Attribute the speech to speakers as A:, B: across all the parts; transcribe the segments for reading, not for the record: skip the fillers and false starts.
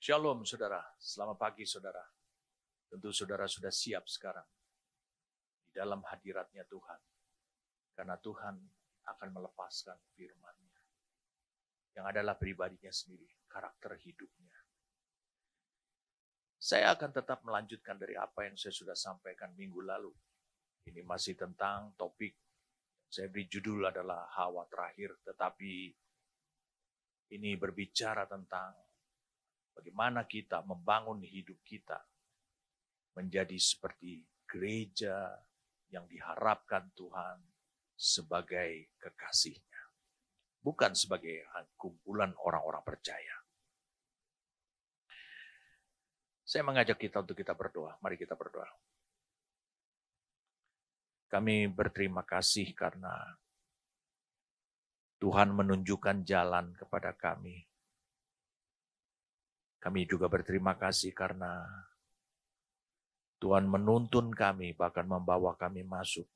A: Shalom saudara, selamat pagi saudara. Tentu saudara sudah siap sekarang di dalam hadiratnya Tuhan. Karena Tuhan akan melepaskan firman-Nya. Yang adalah pribadinya sendiri, karakter hidupnya. Saya akan tetap melanjutkan dari apa yang saya sudah sampaikan minggu lalu. Ini masih tentang topik, saya beri judul adalah Hawa Terakhir. Tetapi ini berbicara tentang bagaimana kita membangun hidup kita menjadi seperti gereja yang diharapkan Tuhan sebagai kekasih-Nya. Bukan sebagai kumpulan orang-orang percaya. Saya mengajak kita untuk kita berdoa. Mari kita berdoa. Kami berterima kasih karena Tuhan menunjukkan jalan kepada kami. Kami juga berterima kasih karena Tuhan menuntun kami, bahkan membawa kami masuk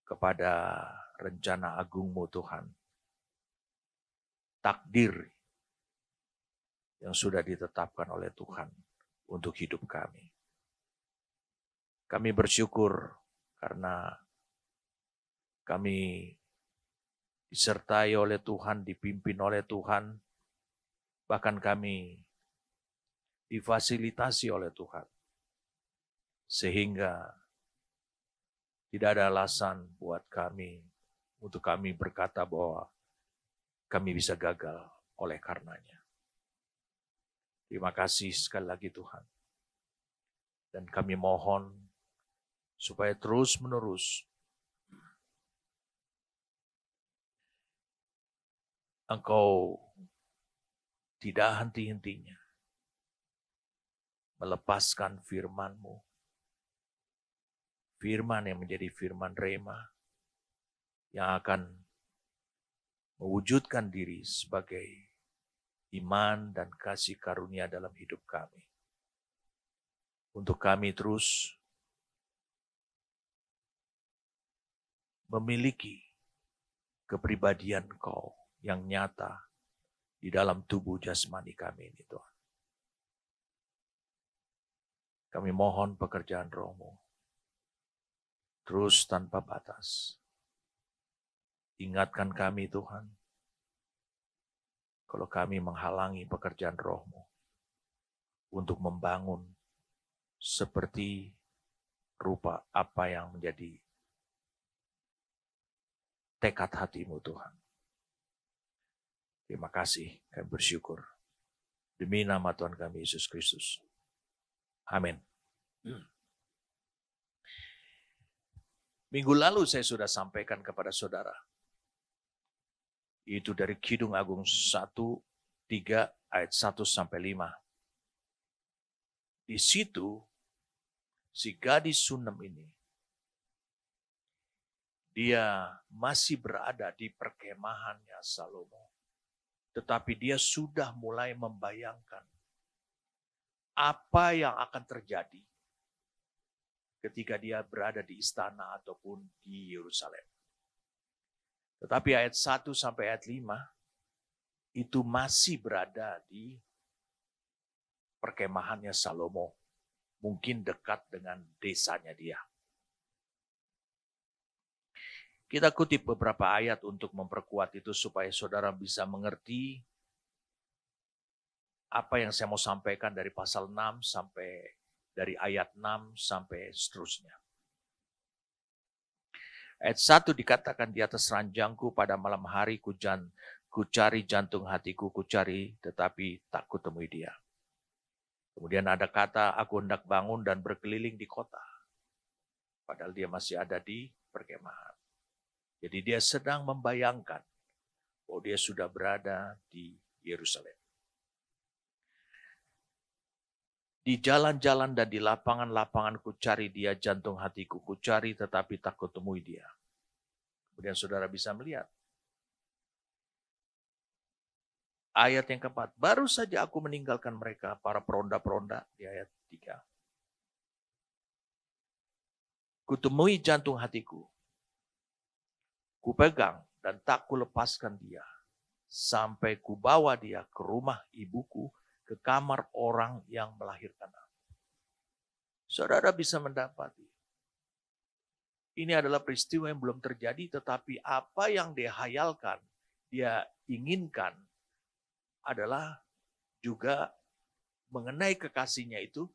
A: kepada rencana agung-Mu Tuhan. Takdir yang sudah ditetapkan oleh Tuhan untuk hidup kami. Kami bersyukur karena kami disertai oleh Tuhan, dipimpin oleh Tuhan, bahkan kami difasilitasi oleh Tuhan. Sehingga tidak ada alasan buat kami, untuk kami berkata bahwa kami bisa gagal oleh karenanya. Terima kasih sekali lagi Tuhan. Dan kami mohon supaya terus-menerus Engkau tidak henti-hentinya melepaskan firman-Mu. Firman yang menjadi firman Rema yang akan mewujudkan diri sebagai iman dan kasih karunia dalam hidup kami. Untuk kami terus memiliki kepribadian Engkau yang nyata di dalam tubuh jasmani kami ini Tuhan. Kami mohon pekerjaan Roh-Mu terus tanpa batas. Ingatkan kami Tuhan, kalau kami menghalangi pekerjaan Roh-Mu untuk membangun seperti rupa apa yang menjadi tekad hati-Mu Tuhan. Terima kasih, kami bersyukur. Demi nama Tuhan kami Yesus Kristus. Amin. Minggu lalu saya sudah sampaikan kepada saudara. Itu dari Kidung Agung 1:3 ayat 1-5. Di situ si gadis Sunem ini, dia masih berada di perkemahannya Salomo. Tetapi dia sudah mulai membayangkan apa yang akan terjadi ketika dia berada di istana ataupun di Yerusalem. Tetapi ayat 1 sampai ayat 5 itu masih berada di perkemahannya Salomo. Mungkin dekat dengan desanya dia. Kita kutip beberapa ayat untuk memperkuat itu supaya saudara bisa mengerti apa yang saya mau sampaikan dari pasal 6 sampai dari ayat 6 sampai seterusnya. Ayat 1 dikatakan di atas ranjangku pada malam hari kucari jantung hatiku, kucari tetapi tak kutemui dia. Kemudian ada kata aku hendak bangun dan berkeliling di kota. Padahal dia masih ada di perkemahan. Jadi dia sedang membayangkan bahwa dia sudah berada di Yerusalem. Di jalan-jalan dan di lapangan-lapangan kucari dia, jantung hatiku kucari tetapi tak kutemui dia. Kemudian saudara bisa melihat. Ayat yang keempat, baru saja aku meninggalkan mereka, para peronda-peronda di ayat 3. Kutemui jantung hatiku, kupegang dan tak kulepaskan dia, sampai kubawa dia ke rumah ibuku, ke kamar orang yang melahirkan aku. Saudara bisa mendapati, ini adalah peristiwa yang belum terjadi, tetapi apa yang dia hayalkan, dia inginkan adalah juga mengenai kekasihnya itu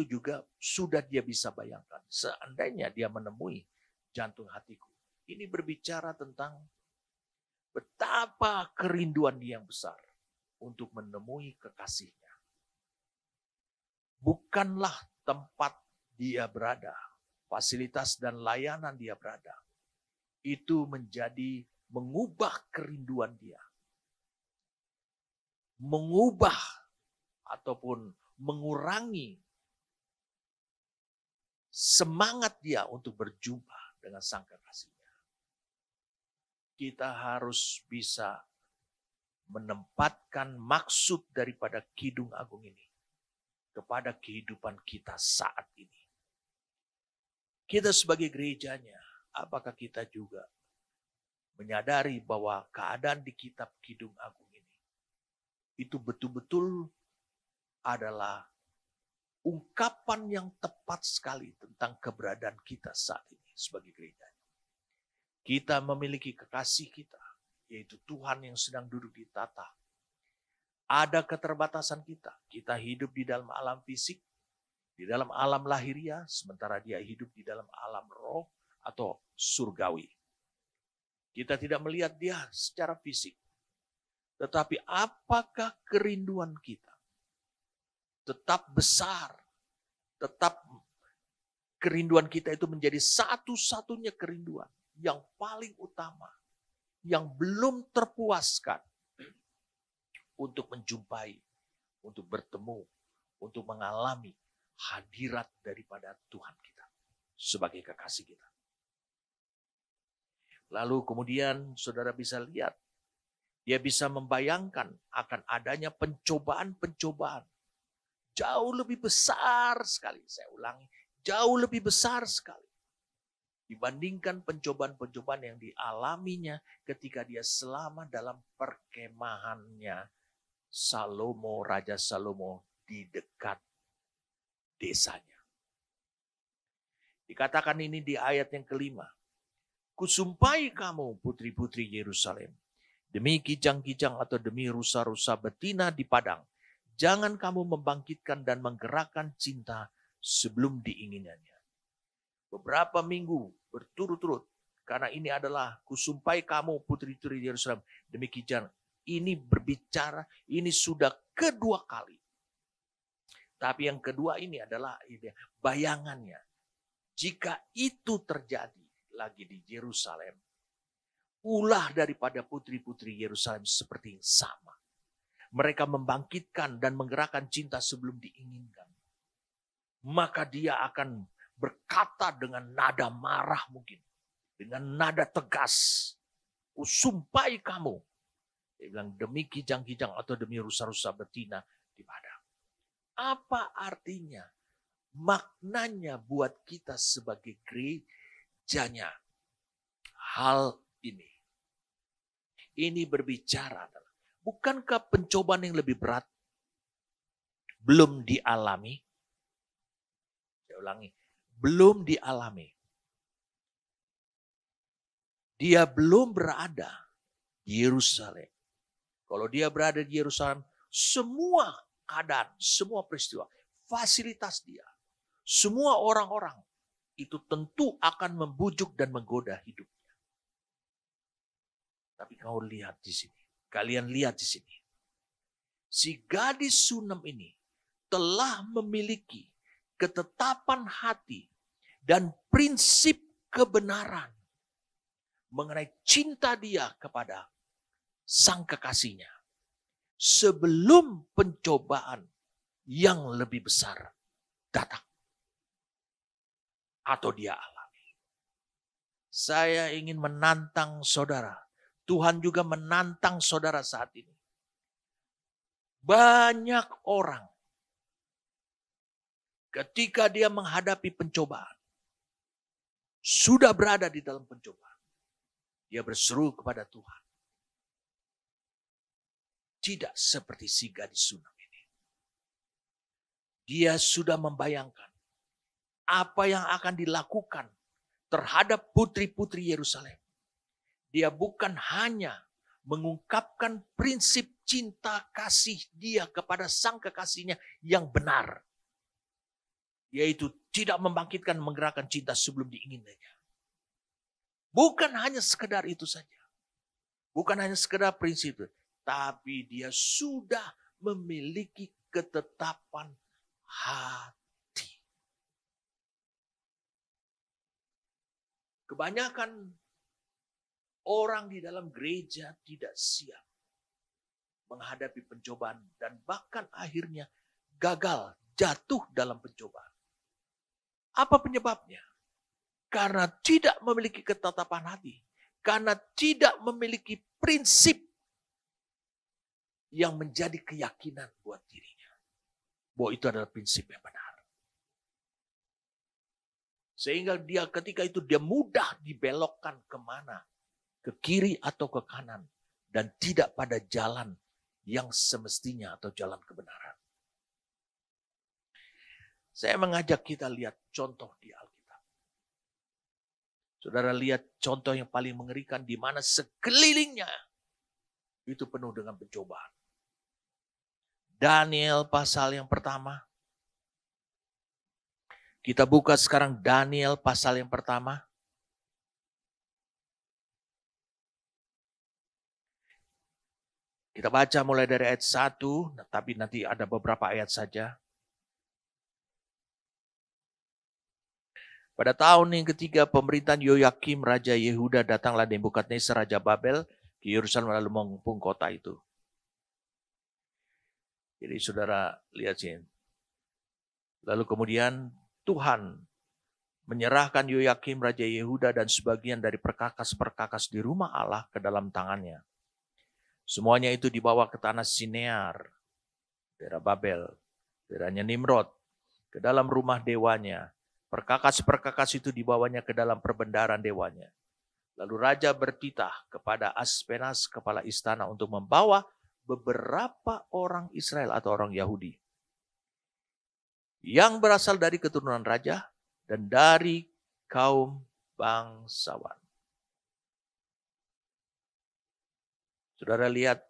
A: juga sudah dia bisa bayangkan. Seandainya dia menemui jantung hatiku. Ini berbicara tentang betapa kerinduan dia yang besar untuk menemui kekasihnya. Bukanlah tempat dia berada, fasilitas dan layanan dia berada, itu menjadi mengubah kerinduan dia. Mengubah ataupun mengurangi semangat dia untuk berjumpa dengan sang kekasihnya. Kita harus bisa menempatkan maksud daripada Kidung Agung ini kepada kehidupan kita saat ini. Kita sebagai gerejanya, apakah kita juga menyadari bahwa keadaan di kitab Kidung Agung ini itu betul-betul adalah ungkapan yang tepat sekali tentang keberadaan kita saat ini sebagai gereja. Kita memiliki kekasih kita, yaitu Tuhan yang sedang duduk di tata. Ada keterbatasan kita. Kita hidup di dalam alam fisik, di dalam alam lahiriah, sementara dia hidup di dalam alam roh atau surgawi. Kita tidak melihat dia secara fisik. Tetapi apakah kerinduan kita tetap besar, tetap kerinduan kita itu menjadi satu-satunya kerinduan yang paling utama, yang belum terpuaskan untuk menjumpai, untuk bertemu, untuk mengalami hadirat daripada Tuhan kita sebagai kekasih kita. Lalu kemudian saudara bisa lihat, dia bisa membayangkan akan adanya pencobaan-pencobaan jauh lebih besar sekali. Saya ulangi, jauh lebih besar sekali dibandingkan pencobaan-pencobaan yang dialaminya ketika dia selama dalam perkemahannya Salomo, Raja Salomo di dekat desanya. Dikatakan ini di ayat yang kelima. Kusumpai kamu putri-putri Yerusalem, demi kijang-kijang atau demi rusa-rusa betina di padang, jangan kamu membangkitkan dan menggerakkan cinta sebelum diinginannya. Beberapa minggu berturut-turut, karena ini adalah kusumpai kamu putri-putri Yerusalem, demi kijang. Ini berbicara, ini sudah kedua kali. Tapi yang kedua ini adalah bayangannya. Jika itu terjadi lagi di Yerusalem, ulah daripada putri-putri Yerusalem seperti yang sama. Mereka membangkitkan dan menggerakkan cinta sebelum diinginkan. Maka dia akan berkata dengan nada marah mungkin. Dengan nada tegas. Kusumpai kamu. Dia bilang demi kijang-kijang atau demi rusa-rusa betina di padang. Apa artinya? Maknanya buat kita sebagai gerejanya. Hal ini. Ini berbicara. Bukankah pencobaan yang lebih berat belum dialami? Saya ulangi. Belum dialami. Dia belum berada di Yerusalem. Kalau dia berada di Yerusalem, semua keadaan, semua peristiwa, fasilitas dia, semua orang-orang itu tentu akan membujuk dan menggoda hidupnya. Tapi kau lihat di sini, kalian lihat di sini. Si gadis Sunem ini telah memiliki ketetapan hati dan prinsip kebenaran mengenai cinta dia kepada sang kekasihnya sebelum pencobaan yang lebih besar datang atau dia alami. Saya ingin menantang saudara. Tuhan juga menantang saudara saat ini. Banyak orang ketika dia menghadapi pencobaan, sudah berada di dalam pencobaan, dia berseru kepada Tuhan. Tidak seperti si gadis Sunem ini. Dia sudah membayangkan apa yang akan dilakukan terhadap putri-putri Yerusalem. Dia bukan hanya mengungkapkan prinsip cinta kasih dia kepada sang kekasihnya yang benar. Yaitu tidak membangkitkan menggerakkan cinta sebelum diingininya. Bukan hanya sekedar itu saja. Bukan hanya sekedar prinsip itu. Tapi dia sudah memiliki ketetapan hati. Kebanyakan orang di dalam gereja tidak siap menghadapi pencobaan dan bahkan akhirnya gagal, jatuh dalam pencobaan. Apa penyebabnya? Karena tidak memiliki ketetapan hati. Karena tidak memiliki prinsip yang menjadi keyakinan buat dirinya. Bahwa itu adalah prinsip yang benar. Sehingga dia ketika itu dia mudah dibelokkan kemana. Ke kiri atau ke kanan. Dan tidak pada jalan yang semestinya atau jalan kebenaran. Saya mengajak kita lihat contoh di Alkitab. Saudara lihat contoh yang paling mengerikan di mana sekelilingnya itu penuh dengan pencobaan. Daniel pasal yang pertama. Kita buka sekarang Daniel pasal yang pertama. Kita baca mulai dari ayat 1, tapi nanti ada beberapa ayat saja. Pada tahun yang ketiga pemerintahan Yoyakim Raja Yehuda, datanglah Nebukadnezar Raja Babel ke Yerusalem lalu mengepung kota itu. Jadi saudara lihat sini. Lalu kemudian Tuhan menyerahkan Yoyakim Raja Yehuda dan sebagian dari perkakas-perkakas di rumah Allah ke dalam tangannya. Semuanya itu dibawa ke tanah Sinear, daerah Babel, daerahnya Nimrod, ke dalam rumah dewanya. Perkakas-perkakas itu dibawanya ke dalam perbendaharaan dewanya. Lalu raja bertitah kepada Aspenas, kepala istana, untuk membawa beberapa orang Israel atau orang Yahudi yang berasal dari keturunan raja dan dari kaum bangsawan. Saudara lihat,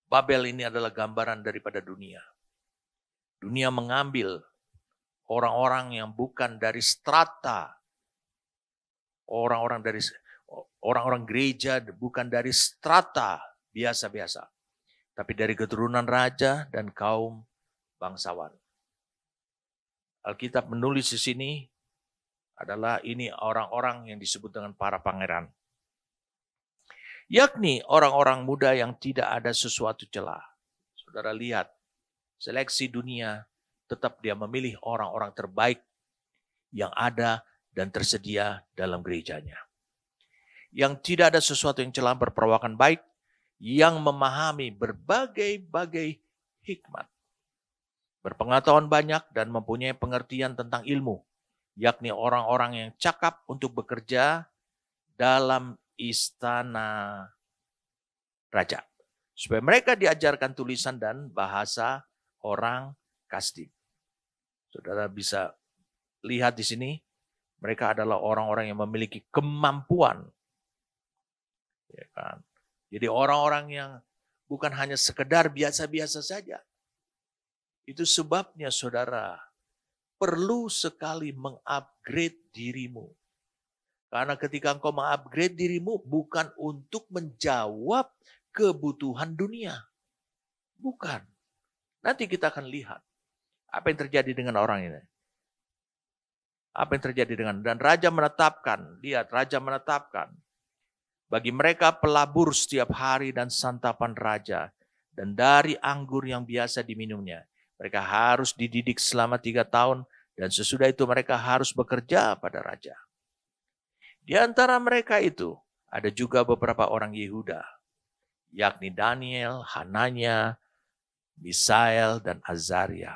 A: Babel ini adalah gambaran daripada dunia. Dunia mengambil orang-orang yang bukan dari strata, orang-orang gereja bukan dari strata biasa-biasa, tapi dari keturunan raja dan kaum bangsawan. Alkitab menulis di sini adalah ini orang-orang yang disebut dengan para pangeran. Yakni orang-orang muda yang tidak ada sesuatu celah. Saudara lihat, seleksi dunia tetap dia memilih orang-orang terbaik yang ada dan tersedia dalam gerejanya. Yang tidak ada sesuatu yang celah, berperawakan baik, yang memahami berbagai-bagai hikmat, berpengetahuan banyak dan mempunyai pengertian tentang ilmu, yakni orang-orang yang cakap untuk bekerja dalam istana raja, supaya mereka diajarkan tulisan dan bahasa orang Kasdim. Saudara bisa lihat di sini, mereka adalah orang-orang yang memiliki kemampuan. Ya kan? Jadi orang-orang yang bukan hanya sekedar biasa-biasa saja. Itu sebabnya saudara perlu sekali mengupgrade dirimu. Karena ketika engkau mengupgrade dirimu bukan untuk menjawab kebutuhan dunia. Bukan. Nanti kita akan lihat apa yang terjadi dengan orang ini. Apa yang terjadi dengan, dan raja menetapkan, lihat raja menetapkan bagi mereka pelabur setiap hari dan santapan raja, dan dari anggur yang biasa diminumnya. Mereka harus dididik selama 3 tahun, dan sesudah itu mereka harus bekerja pada raja. Di antara mereka itu ada juga beberapa orang Yehuda, yakni Daniel, Hananya, Misael, dan Azaria.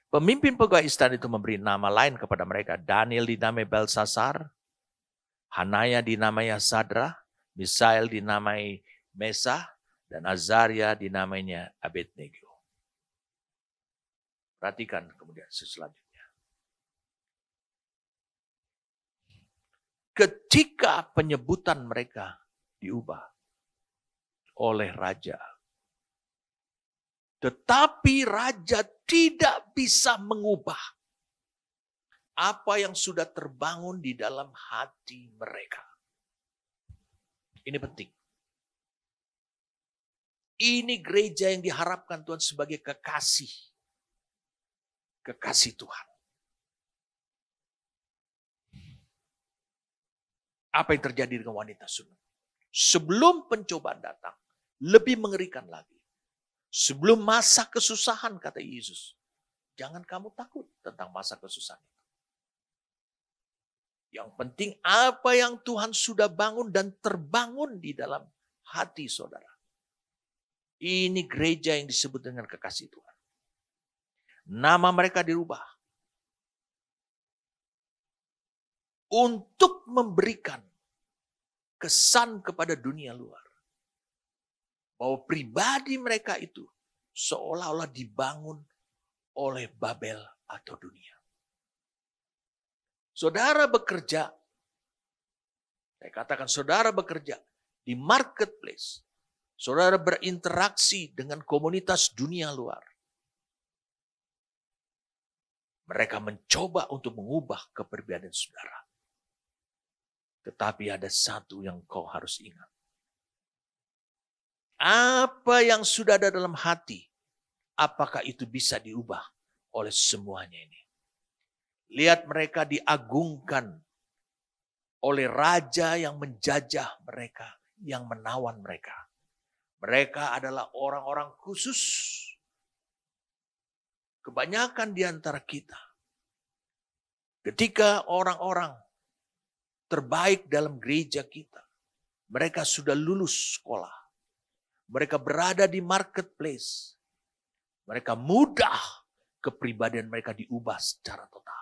A: Pemimpin pegawai istana itu memberi nama lain kepada mereka. Daniel dinamai Belsasar, Hanaya dinamai Sadra, Misael dinamai Mesa, dan Azaria dinamainya Abednego. Perhatikan kemudian selanjutnya. Ketika penyebutan mereka diubah oleh raja, tetapi raja tidak bisa mengubah apa yang sudah terbangun di dalam hati mereka. Ini penting. Ini gereja yang diharapkan Tuhan sebagai kekasih. Kekasih Tuhan. Apa yang terjadi dengan wanita Sunam? Sebelum pencobaan datang, lebih mengerikan lagi. Sebelum masa kesusahan, kata Yesus, jangan kamu takut tentang masa kesusahan itu. Yang penting apa yang Tuhan sudah bangun dan terbangun di dalam hati saudara. Ini gereja yang disebut dengan kekasih Tuhan. Nama mereka dirubah. Untuk memberikan kesan kepada dunia luar. Bahwa pribadi mereka itu seolah-olah dibangun oleh Babel atau dunia. Saudara bekerja, saya katakan saudara bekerja di marketplace. Saudara berinteraksi dengan komunitas dunia luar. Mereka mencoba untuk mengubah kepribadian saudara. Tetapi ada satu yang kau harus ingat. Apa yang sudah ada dalam hati, apakah itu bisa diubah oleh semuanya ini? Lihat mereka diagungkan oleh raja yang menjajah mereka, yang menawan mereka. Mereka adalah orang-orang khusus. Kebanyakan di antara kita. Ketika orang-orang terbaik dalam gereja kita, mereka sudah lulus sekolah. Mereka berada di marketplace. Mereka mudah kepribadian mereka diubah secara total.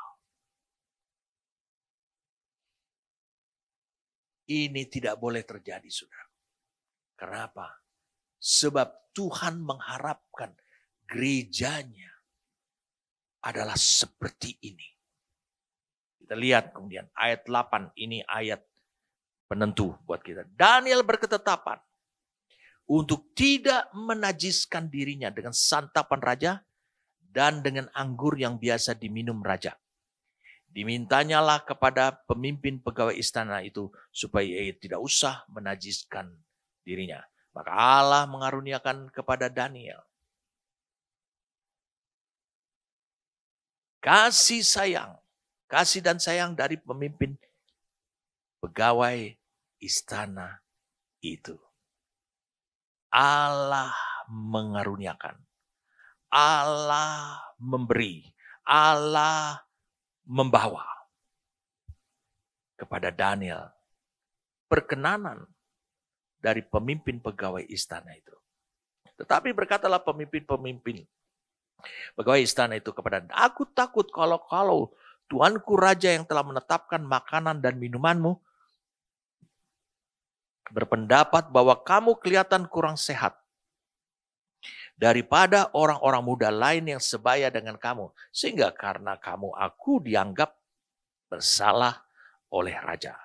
A: Ini tidak boleh terjadi, saudara. Kenapa? Sebab Tuhan mengharapkan gerejanya adalah seperti ini. Kita lihat kemudian ayat 8, ini ayat penentu buat kita. Daniel berketetapan untuk tidak menajiskan dirinya dengan santapan raja dan dengan anggur yang biasa diminum raja. Dimintanyalah kepada pemimpin pegawai istana itu supaya ia tidak usah menajiskan dirinya. Maka Allah mengaruniakan kepada Daniel kasih dan sayang dari pemimpin pegawai istana itu. Allah mengaruniakan, Allah memberi, Allah membawa kepada Daniel perkenanan dari pemimpin pegawai istana itu. Tetapi berkatalah pemimpin-pemimpin pegawai istana itu kepada, aku takut kalau tuanku raja yang telah menetapkan makanan dan minumanmu berpendapat bahwa kamu kelihatan kurang sehat daripada orang-orang muda lain yang sebaya dengan kamu. Sehingga karena kamu aku dianggap bersalah oleh raja.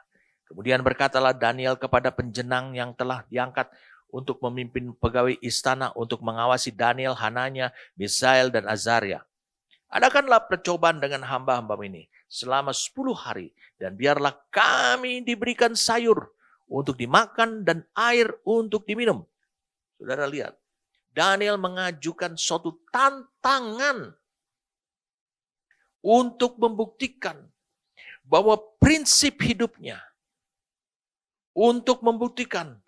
A: Kemudian berkatalah Daniel kepada penjenang yang telah diangkat untuk memimpin pegawai istana untuk mengawasi Daniel, Hananya, Misael, dan Azaria. Adakanlah percobaan dengan hamba-hamba ini selama 10 hari. Dan biarlah kami diberikan sayur untuk dimakan dan air untuk diminum. Saudara lihat. Daniel mengajukan suatu tantangan untuk membuktikan bahwa prinsip hidupnya, untuk membuktikan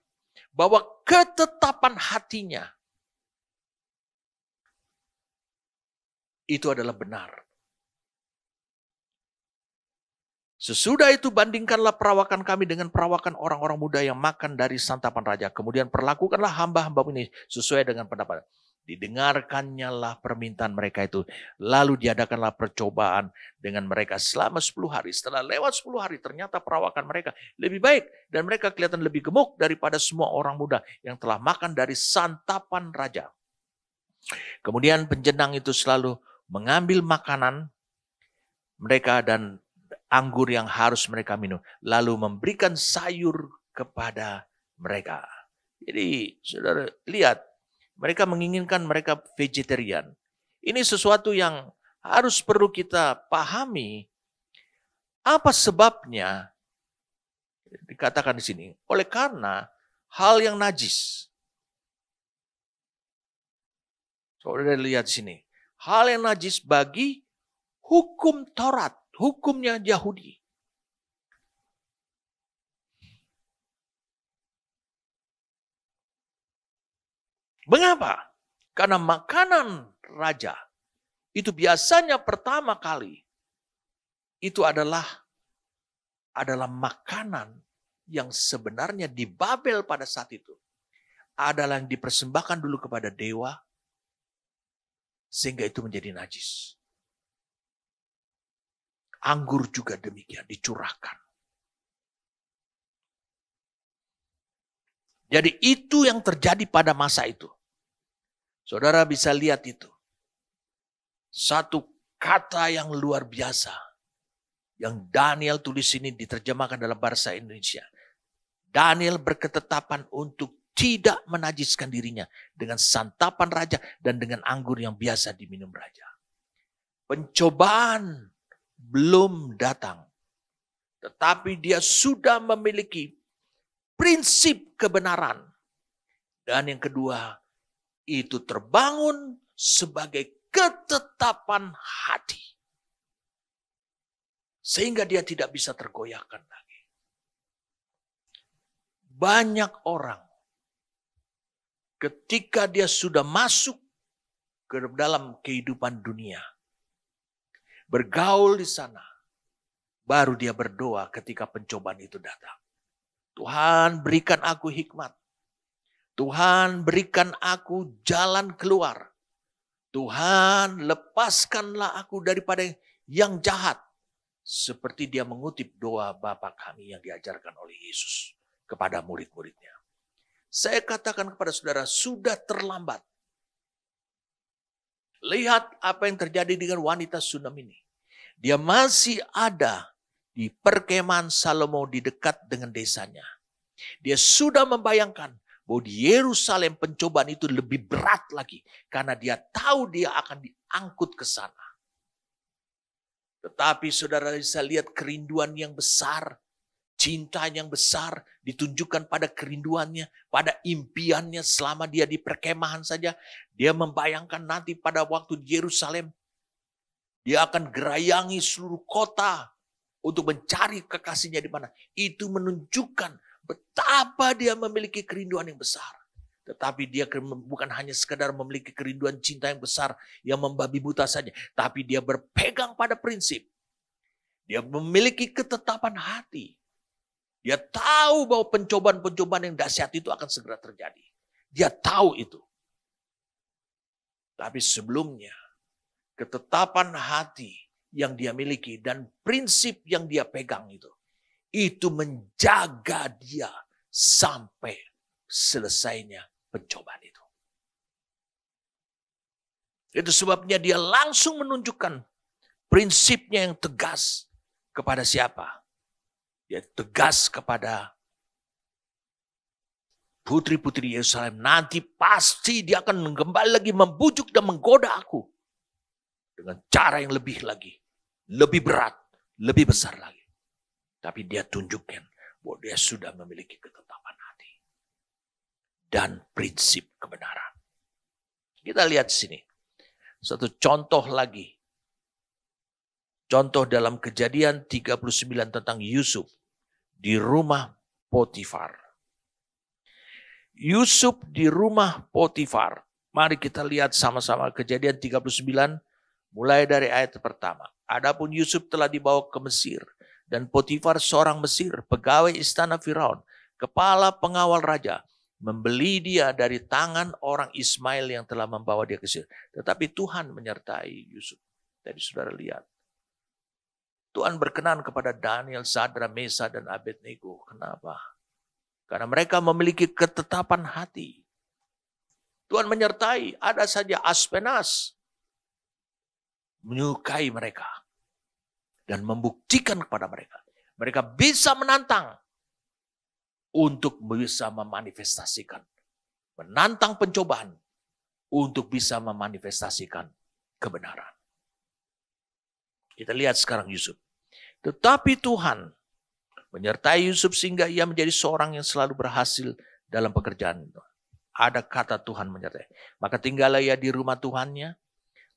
A: bahwa ketetapan hatinya itu adalah benar. Sesudah itu bandingkanlah perawakan kami dengan perawakan orang-orang muda yang makan dari santapan raja. Kemudian perlakukanlah hamba-hamba ini sesuai dengan pendapat. Didengarkannya lah permintaan mereka itu. Lalu diadakanlah percobaan dengan mereka selama 10 hari. Setelah lewat 10 hari ternyata perawakan mereka lebih baik. Dan mereka kelihatan lebih gemuk daripada semua orang muda yang telah makan dari santapan raja. Kemudian penjenang itu selalu mengambil makanan mereka dan anggur yang harus mereka minum, lalu memberikan sayur kepada mereka. Jadi saudara lihat, mereka menginginkan mereka vegetarian. Ini sesuatu yang harus perlu kita pahami. Apa sebabnya? Dikatakan di sini, oleh karena hal yang najis. Saudara lihat di sini, hal yang najis bagi hukum Taurat, hukumnya Yahudi. Mengapa? Karena makanan raja itu biasanya pertama kali itu adalah makanan yang sebenarnya di Babel pada saat itu adalah yang dipersembahkan dulu kepada dewa sehingga itu menjadi najis. Anggur juga demikian dicurahkan. Jadi itu yang terjadi pada masa itu. Saudara bisa lihat itu. Satu kata yang luar biasa yang Daniel tulis ini diterjemahkan dalam bahasa Indonesia. Daniel berketetapan untuk tidak menajiskan dirinya dengan santapan raja dan dengan anggur yang biasa diminum raja. Pencobaan belum datang, tetapi dia sudah memiliki prinsip kebenaran. Dan yang kedua, itu terbangun sebagai ketetapan hati. Sehingga dia tidak bisa tergoyahkan lagi. Banyak orang ketika dia sudah masuk ke dalam kehidupan dunia, bergaul di sana, baru dia berdoa ketika pencobaan itu datang. Tuhan berikan aku hikmat. Tuhan berikan aku jalan keluar. Tuhan lepaskanlah aku daripada yang jahat. Seperti dia mengutip doa Bapa kami yang diajarkan oleh Yesus kepada murid-muridnya. Saya katakan kepada saudara, sudah terlambat. Lihat apa yang terjadi dengan wanita Sunam ini. Dia masih ada di perkemahan Salomo di dekat dengan desanya. Dia sudah membayangkan bahwa di Yerusalem pencobaan itu lebih berat lagi. Karena dia tahu dia akan diangkut ke sana. Tetapi saudara bisa lihat kerinduan yang besar. Cinta yang besar ditunjukkan pada kerinduannya. Pada impiannya selama dia di perkemahan saja. Dia membayangkan nanti pada waktu di Yerusalem. Dia akan gerayangi seluruh kota. Untuk mencari kekasihnya di mana. Itu menunjukkan betapa dia memiliki kerinduan yang besar. Tetapi dia bukan hanya sekadar memiliki kerinduan cinta yang besar yang membabi buta saja. Tapi dia berpegang pada prinsip. Dia memiliki ketetapan hati. Dia tahu bahwa pencobaan-pencobaan yang dahsyat itu akan segera terjadi. Dia tahu itu. Tapi sebelumnya, ketetapan hati yang dia miliki dan prinsip yang dia pegang itu menjaga dia sampai selesainya pencobaan itu. Itu sebabnya dia langsung menunjukkan prinsipnya yang tegas kepada siapa? Dia tegas kepada putri-putri Yerusalem. Nanti pasti dia akan kembali lagi membujuk dan menggoda aku. Dengan cara yang lebih lagi. Lebih berat. Lebih besar lagi. Tapi dia tunjukkan bahwa dia sudah memiliki ketetapan hati. Dan prinsip kebenaran. Kita lihat sini. Satu contoh lagi. Contoh dalam Kejadian 39 tentang Yusuf. Di rumah Potifar. Yusuf di rumah Potifar. Mari kita lihat sama-sama Kejadian 39 mulai dari ayat pertama. Adapun Yusuf telah dibawa ke Mesir. Dan Potifar seorang Mesir, pegawai istana Firaun, kepala pengawal raja, membeli dia dari tangan orang Ismail yang telah membawa dia ke Mesir. Tetapi Tuhan menyertai Yusuf. Tadi saudara lihat. Tuhan berkenan kepada Daniel, Sadra, Mesa, dan Abednego. Kenapa? Karena mereka memiliki ketetapan hati. Tuhan menyertai, ada saja Aspenas. menyukai mereka dan membuktikan kepada mereka. Mereka bisa menantang untuk bisa memanifestasikan, menantang pencobaan untuk bisa memanifestasikan kebenaran. Kita lihat sekarang Yusuf. Tetapi Tuhan menyertai Yusuf sehingga ia menjadi seorang yang selalu berhasil dalam pekerjaan. Ada kata Tuhan menyertai. Maka tinggallah ia di rumah Tuhannya,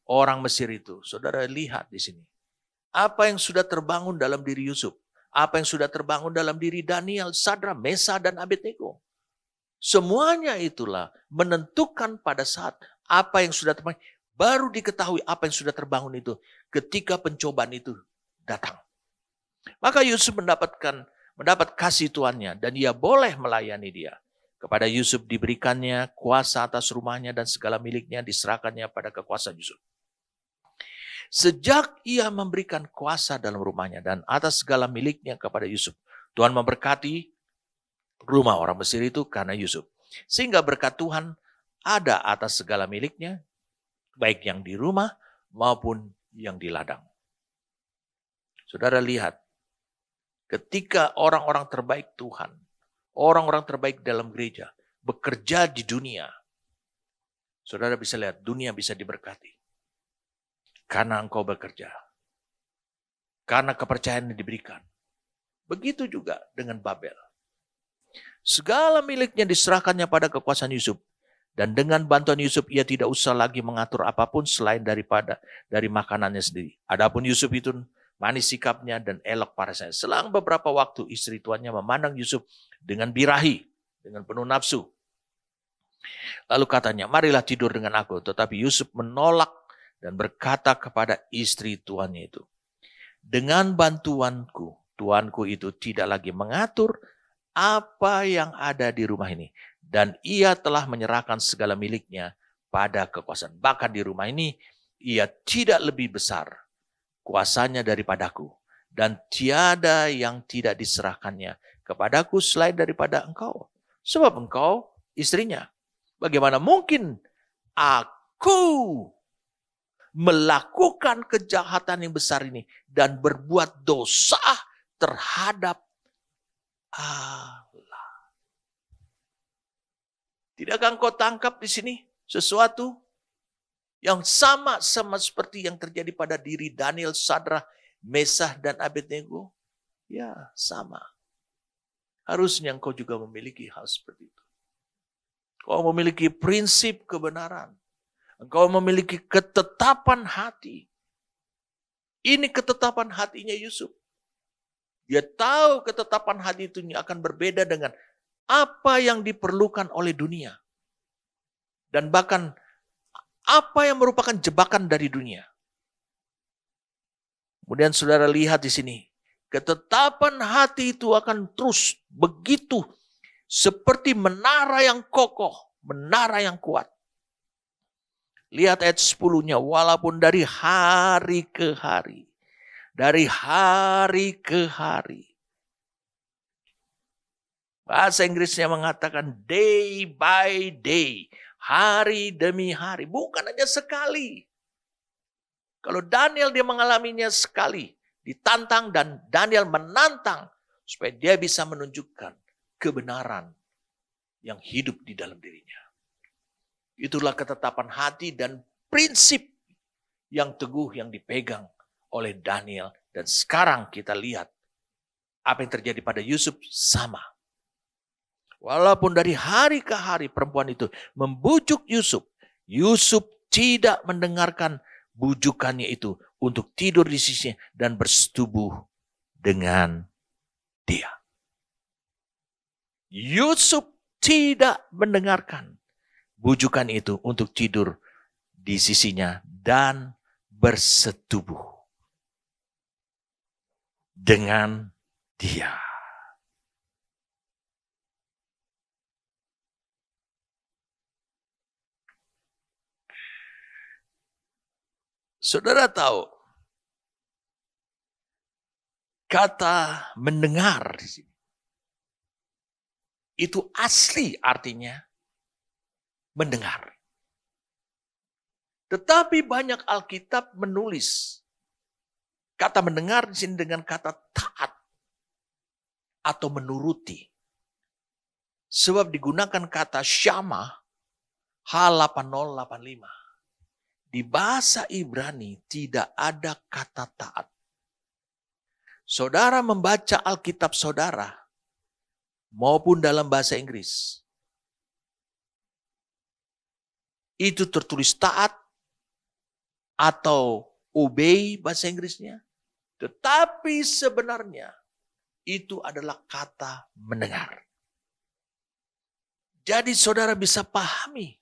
A: orang Mesir itu. Saudara lihat di sini. Apa yang sudah terbangun dalam diri Yusuf. Apa yang sudah terbangun dalam diri Daniel, Sadra, Mesa, dan Abednego. Semuanya itulah menentukan pada saat apa yang sudah terbangun. Baru diketahui apa yang sudah terbangun itu ketika pencobaan itu datang. Maka Yusuf mendapat kasih tuannya dan ia boleh melayani dia. Kepada Yusuf diberikannya kuasa atas rumahnya dan segala miliknya diserahkannya pada kekuasaan Yusuf. Sejak ia memberikan kuasa dalam rumahnya dan atas segala miliknya kepada Yusuf, Tuhan memberkati rumah orang Mesir itu karena Yusuf. Sehingga berkat Tuhan ada atas segala miliknya, baik yang di rumah maupun yang di ladang. Saudara lihat, ketika orang-orang terbaik Tuhan, orang-orang terbaik dalam gereja, bekerja di dunia, saudara bisa lihat dunia bisa diberkati. Karena engkau bekerja. Karena kepercayaan yang diberikan. Begitu juga dengan Babel. Segala miliknya diserahkannya pada kekuasaan Yusuf. Dan dengan bantuan Yusuf ia tidak usah lagi mengatur apapun selain dari makanannya sendiri. Adapun Yusuf itu manis sikapnya dan elok parasanya. Selang beberapa waktu istri tuannya memandang Yusuf dengan birahi, dengan penuh nafsu. Lalu katanya, marilah tidur dengan aku. Tetapi Yusuf menolak dan berkata kepada istri tuannya itu, dengan bantuanku, tuanku itu tidak lagi mengatur apa yang ada di rumah ini. Dan ia telah menyerahkan segala miliknya pada kekuasaan. Bahkan di rumah ini, ia tidak lebih besar kuasanya daripadaku. Dan tiada yang tidak diserahkannya kepadaku selain daripada engkau. Sebab engkau istrinya. Bagaimana mungkin aku melakukan kejahatan yang besar ini dan berbuat dosa terhadap Allah. Tidakkah engkau tangkap di sini sesuatu yang sama seperti yang terjadi pada diri Daniel, Sadra, Mesah, dan Abednego? Ya, sama. Harusnya engkau juga memiliki hal seperti itu. Kau memiliki prinsip kebenaran. Engkau memiliki ketetapan hati. Ini ketetapan hatinya Yusuf. Dia tahu ketetapan hati itu akan berbeda dengan apa yang diperlukan oleh dunia. Dan bahkan apa yang merupakan jebakan dari dunia. Kemudian saudara lihat di sini. Ketetapan hati itu akan terus begitu seperti menara yang kokoh, menara yang kuat. Lihat ayat 10-nya, walaupun dari hari ke hari. Dari hari ke hari. Bahasa Inggrisnya mengatakan day by day. Hari demi hari. Bukan hanya sekali. Kalau Daniel dia mengalaminya sekali. Ditantang dan Daniel menantang. Supaya dia bisa menunjukkan kebenaran yang hidup di dalam dirinya. Itulah ketetapan hati dan prinsip yang teguh yang dipegang oleh Daniel. Dan sekarang kita lihat apa yang terjadi pada Yusuf sama. Walaupun dari hari ke hari perempuan itu membujuk Yusuf. Yusuf tidak mendengarkan bujukannya itu untuk tidur di sisinya dan bersetubuh dengan dia. Yusuf tidak mendengarkan bujukan itu untuk tidur di sisinya dan bersetubuh dengan dia. Saudara tahu kata mendengar di sini itu asli artinya mendengar. Tetapi banyak Alkitab menulis kata mendengar di sini dengan kata taat atau menuruti. Sebab digunakan kata syama H8085. Di bahasa Ibrani tidak ada kata taat. Saudara membaca Alkitab saudara maupun dalam bahasa Inggris, itu tertulis taat atau obey bahasa Inggrisnya. Tetapi sebenarnya itu adalah kata mendengar. Jadi saudara bisa pahami.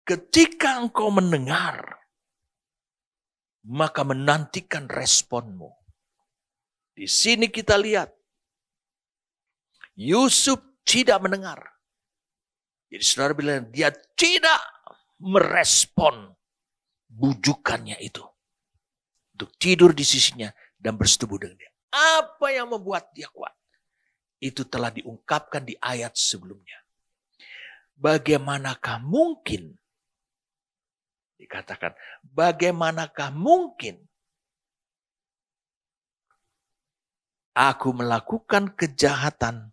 A: Ketika engkau mendengar, maka menantikan responmu. Di sini kita lihat, Yusuf tidak mendengar. Jadi saudara bilang, dia tidak merespon bujukannya itu. Untuk tidur di sisinya dan bersetubuh dengan dia. Apa yang membuat dia kuat? Itu telah diungkapkan di ayat sebelumnya. Bagaimanakah mungkin? Dikatakan, bagaimanakah mungkin aku melakukan kejahatan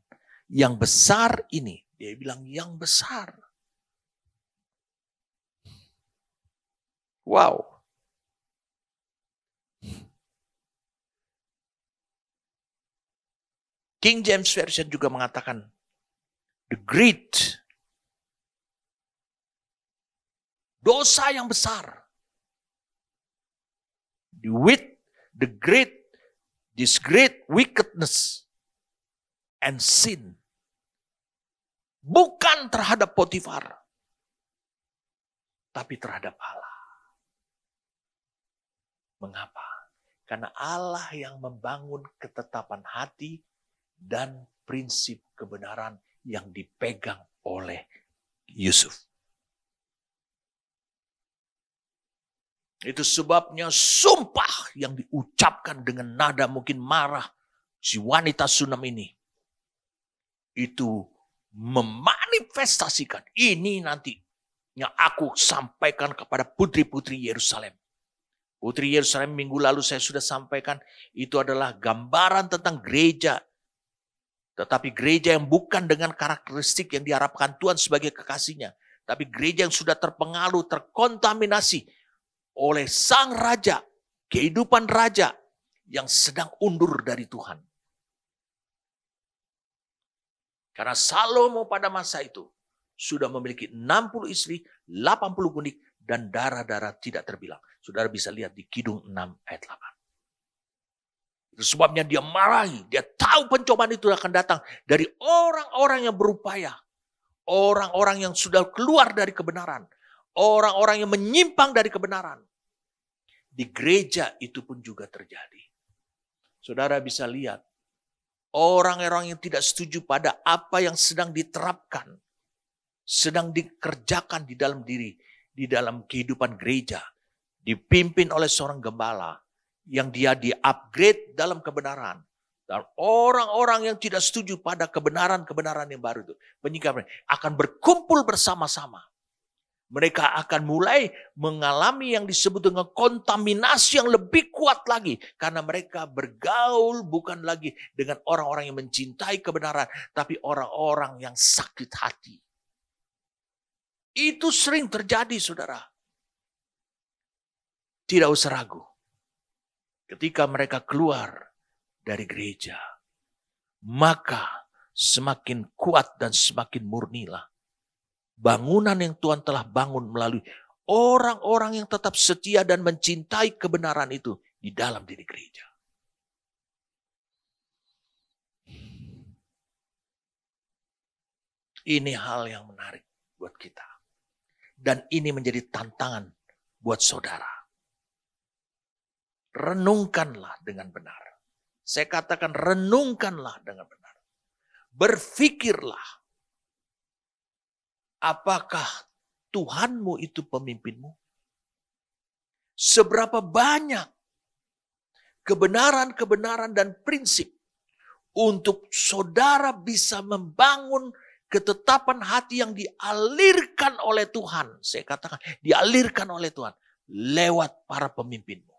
A: yang besar ini? Dia bilang yang besar. Wow. King James Version juga mengatakan the great. Dosa yang besar. This great wickedness and sin. Bukan terhadap Potifar. Tapi terhadap Allah. Mengapa? Karena Allah yang membangun ketetapan hati dan prinsip kebenaran yang dipegang oleh Yusuf. Itu sebabnya sumpah yang diucapkan dengan nada mungkin marah si wanita Sunam ini. Itu memanifestasikan ini nanti yang aku sampaikan kepada putri-putri Yerusalem. Putri Yerusalem minggu lalu saya sudah sampaikan itu adalah gambaran tentang gereja. Tetapi gereja yang bukan dengan karakteristik yang diharapkan Tuhan sebagai kekasihnya. Tapi gereja yang sudah terpengaruh, terkontaminasi oleh sang raja, kehidupan raja yang sedang undur dari Tuhan. Karena Salomo pada masa itu sudah memiliki 60 istri, 80 gundik, dan darah-darah tidak terbilang. Saudara bisa lihat di Kidung 6 ayat 8. Itu sebabnya dia marahi, dia tahu pencobaan itu akan datang dari orang-orang yang berupaya. Orang-orang yang sudah keluar dari kebenaran. Orang-orang yang menyimpang dari kebenaran. Di gereja itu pun juga terjadi. Saudara bisa lihat. Orang-orang yang tidak setuju pada apa yang sedang diterapkan. Sedang dikerjakan di dalam diri. Di dalam kehidupan gereja. Dipimpin oleh seorang gembala. Yang dia di-upgrade dalam kebenaran. Dan orang-orang yang tidak setuju pada kebenaran-kebenaran yang baru itu. Penyikapan akan berkumpul bersama-sama. Mereka akan mulai mengalami yang disebut dengan kontaminasi yang lebih kuat lagi. Karena mereka bergaul bukan lagi dengan orang-orang yang mencintai kebenaran. Tapi orang-orang yang sakit hati. Itu sering terjadi saudara. Tidak usah ragu. Ketika mereka keluar dari gereja. Maka semakin kuat dan semakin murnilah. Bangunan yang Tuhan telah bangun melalui orang-orang yang tetap setia dan mencintai kebenaran itu di dalam diri gereja. Ini hal yang menarik buat kita. Dan ini menjadi tantangan buat saudara. Renungkanlah dengan benar. Saya katakan renungkanlah dengan benar. Berfikirlah. Apakah Tuhanmu itu pemimpinmu? Seberapa banyak kebenaran-kebenaran dan prinsip untuk saudara bisa membangun ketetapan hati yang dialirkan dialirkan oleh Tuhan. Saya katakan dialirkan oleh Tuhan lewat para pemimpinmu.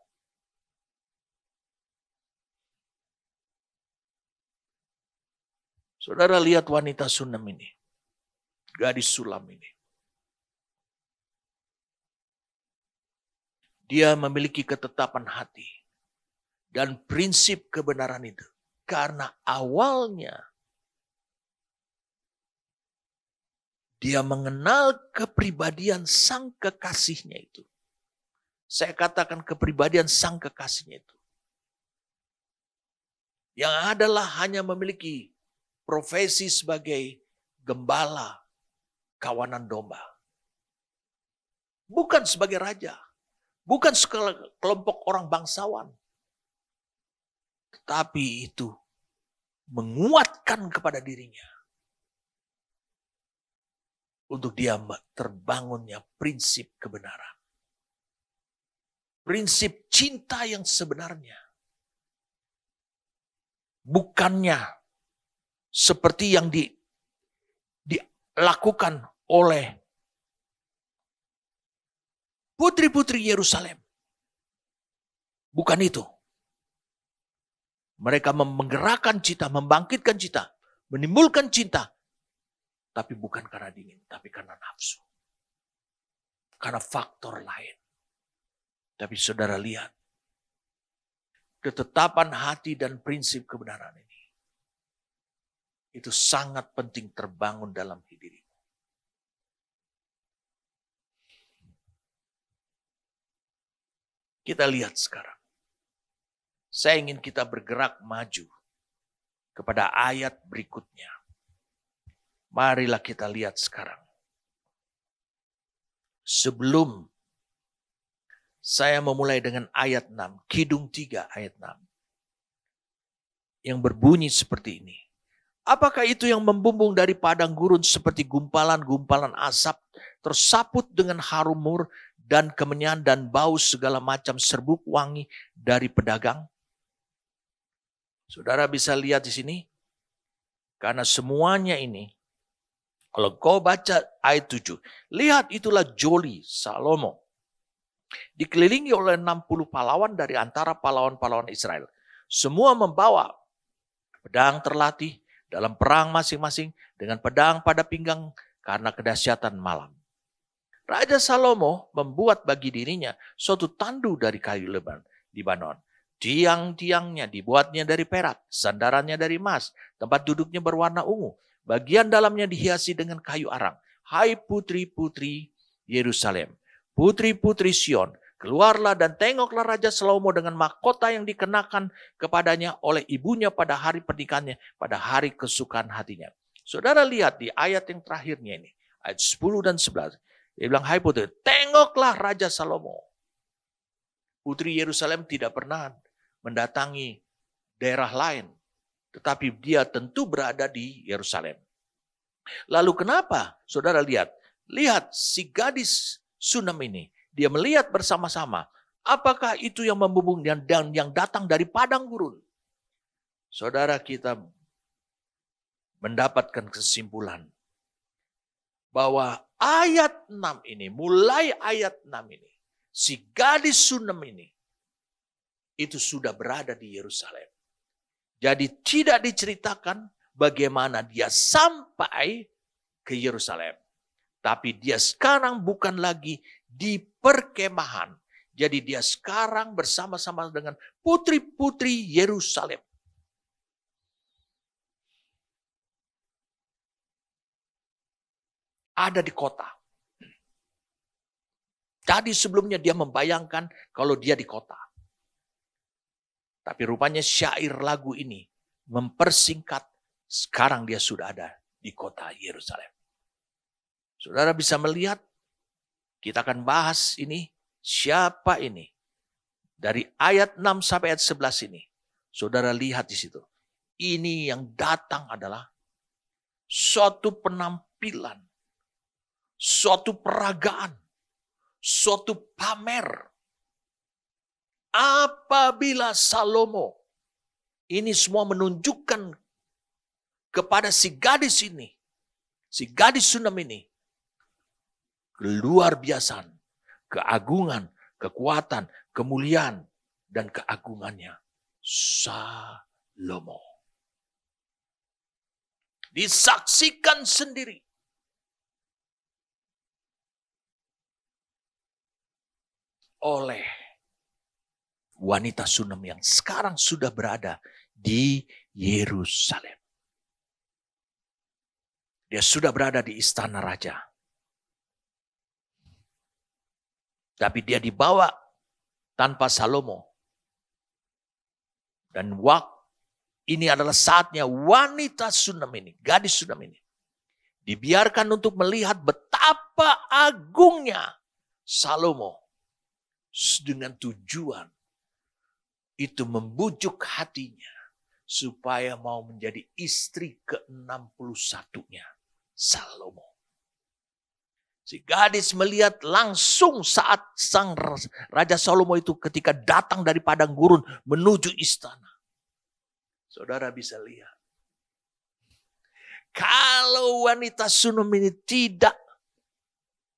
A: Saudara lihat wanita Sunem ini. Gadis Sulam ini. Dia memiliki ketetapan hati. Dan prinsip kebenaran itu. Karena awalnya dia mengenal kepribadian sang kekasihnya itu. Saya katakan kepribadian sang kekasihnya itu. Yang adalah hanya memiliki profesi sebagai gembala kawanan domba. Bukan sebagai raja. Bukan sekelompok orang bangsawan. Tetapi itu menguatkan kepada dirinya. Untuk dia terbangunnya prinsip kebenaran. Prinsip cinta yang sebenarnya. Bukannya seperti yang dilakukan oleh putri-putri Yerusalem. Bukan itu. Mereka menggerakkan cinta, membangkitkan cinta, menimbulkan cinta. Tapi bukan karena dingin, tapi karena nafsu. Karena faktor lain. Tapi saudara lihat. Ketetapan hati dan prinsip kebenaran ini. Itu sangat penting terbangun dalam dirimu. Kita lihat sekarang. Saya ingin kita bergerak maju kepada ayat berikutnya. Marilah kita lihat sekarang. Sebelum saya memulai dengan ayat 6, Kidung 3 ayat 6. Yang berbunyi seperti ini. Apakah itu yang membumbung dari padang gurun seperti gumpalan-gumpalan asap, tersaput dengan harum mur dan kemenyan dan bau segala macam serbuk wangi dari pedagang? Saudara bisa lihat di sini, karena semuanya ini, kalau kau baca ayat 7, lihat itulah Joli Salomo. Dikelilingi oleh 60 pahlawan dari antara pahlawan-pahlawan Israel. Semua membawa pedang terlatih dalam perang masing-masing dengan pedang pada pinggang karena kedahsyatan malam. Raja Salomo membuat bagi dirinya suatu tandu dari kayu Libanon. Tiang-tiangnya dibuatnya dari perak, sandarannya dari emas, tempat duduknya berwarna ungu. Bagian dalamnya dihiasi dengan kayu arang. Hai putri-putri Yerusalem, putri-putri Sion, keluarlah dan tengoklah Raja Salomo dengan mahkota yang dikenakan kepadanya oleh ibunya pada hari pernikahannya, pada hari kesukaan hatinya. Saudara lihat di ayat yang terakhirnya ini, ayat 10 dan 11. Dia bilang, hai putri, tengoklah Raja Salomo. Putri Yerusalem tidak pernah mendatangi daerah lain, tetapi dia tentu berada di Yerusalem. Lalu kenapa? Saudara lihat si gadis Sunem ini. Dia melihat bersama-sama. Apakah itu yang membumbung dan yang datang dari padang gurun? Saudara, kita mendapatkan kesimpulan bahwa ayat 6 ini, mulai ayat 6 ini, si gadis Sunem ini, itu sudah berada di Yerusalem. Jadi tidak diceritakan bagaimana dia sampai ke Yerusalem. Tapi dia sekarang bukan lagi di perkemahan. Jadi dia sekarang bersama-sama dengan putri-putri Yerusalem. Ada di kota. Tadi sebelumnya dia membayangkan kalau dia di kota. Tapi rupanya syair lagu ini mempersingkat, sekarang dia sudah ada di kota Yerusalem. Saudara bisa melihat, kita akan bahas ini, siapa ini. Dari ayat 6 sampai ayat 11 ini. Saudara lihat di situ. Ini yang datang adalah suatu penampilan, suatu peragaan, suatu pamer. Apabila Salomo, ini semua menunjukkan kepada si gadis ini, si gadis Sunem ini, keluar biasaan, keagungan, kekuatan, kemuliaan, dan keagungannya Salomo. Disaksikan sendiri. Oleh wanita Sunem yang sekarang sudah berada di Yerusalem. Dia sudah berada di istana raja. Tapi dia dibawa tanpa Salomo. Dan ini adalah saatnya wanita Sunem ini, gadis Sunem ini, dibiarkan untuk melihat betapa agungnya Salomo. Dengan tujuan itu membujuk hatinya supaya mau menjadi istri ke-61-nya Salomo. Si gadis melihat langsung saat sang Raja Salomo itu ketika datang dari padang gurun menuju istana. Saudara bisa lihat. Kalau wanita Sunem ini tidak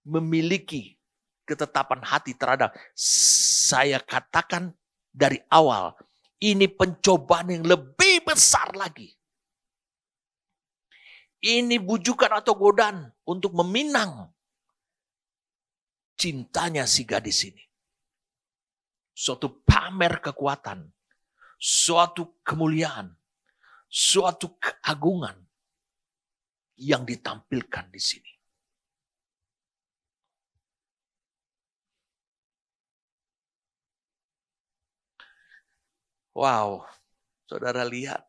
A: memiliki ketetapan hati terhadap, saya katakan dari awal, ini pencobaan yang lebih besar lagi. Ini bujukan atau godaan untuk meminang cintanya si gadis ini. Suatu pamer kekuatan, suatu kemuliaan, suatu keagungan yang ditampilkan di sini. Wow, saudara lihat,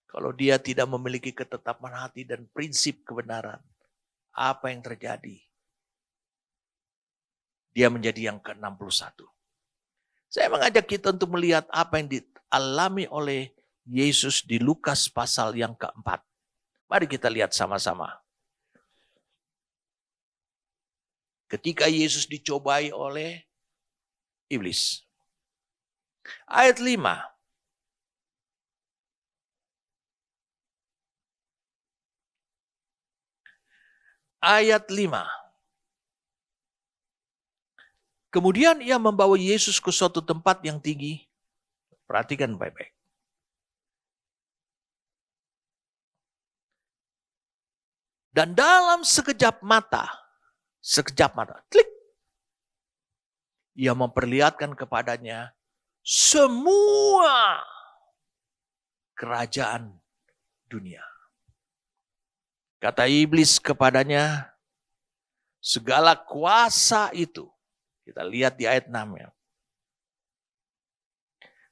A: kalau dia tidak memiliki ketetapan hati dan prinsip kebenaran, apa yang terjadi? Dia menjadi yang ke-61. Saya mengajak kita untuk melihat apa yang dialami oleh Yesus di Lukas pasal yang keempat. Mari kita lihat sama-sama. Ketika Yesus dicobai oleh iblis. Ayat 5. Ayat 5. Kemudian ia membawa Yesus ke suatu tempat yang tinggi. Perhatikan baik-baik. Dan dalam sekejap mata, klik, ia memperlihatkan kepadanya semua kerajaan dunia. Kata iblis kepadanya, segala kuasa itu, kita lihat di ayat 6 ya.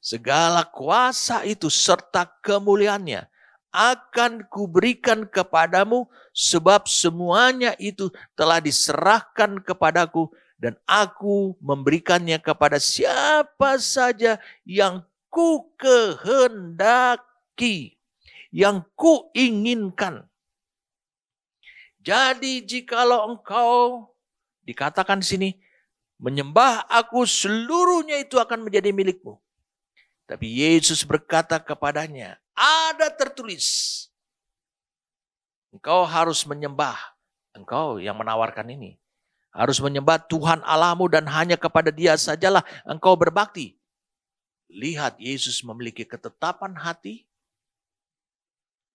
A: Segala kuasa itu serta kemuliaannya akan kuberikan kepadamu, sebab semuanya itu telah diserahkan kepadaku dan aku memberikannya kepada siapa saja yang ku kehendaki, yang ku inginkan. Jadi jikalau engkau, dikatakan di sini, menyembah aku, seluruhnya itu akan menjadi milikmu. Tapi Yesus berkata kepadanya, ada tertulis, engkau harus menyembah, engkau yang menawarkan ini, harus menyembah Tuhan Allahmu dan hanya kepada Dia sajalah engkau berbakti. Lihat, Yesus memiliki ketetapan hati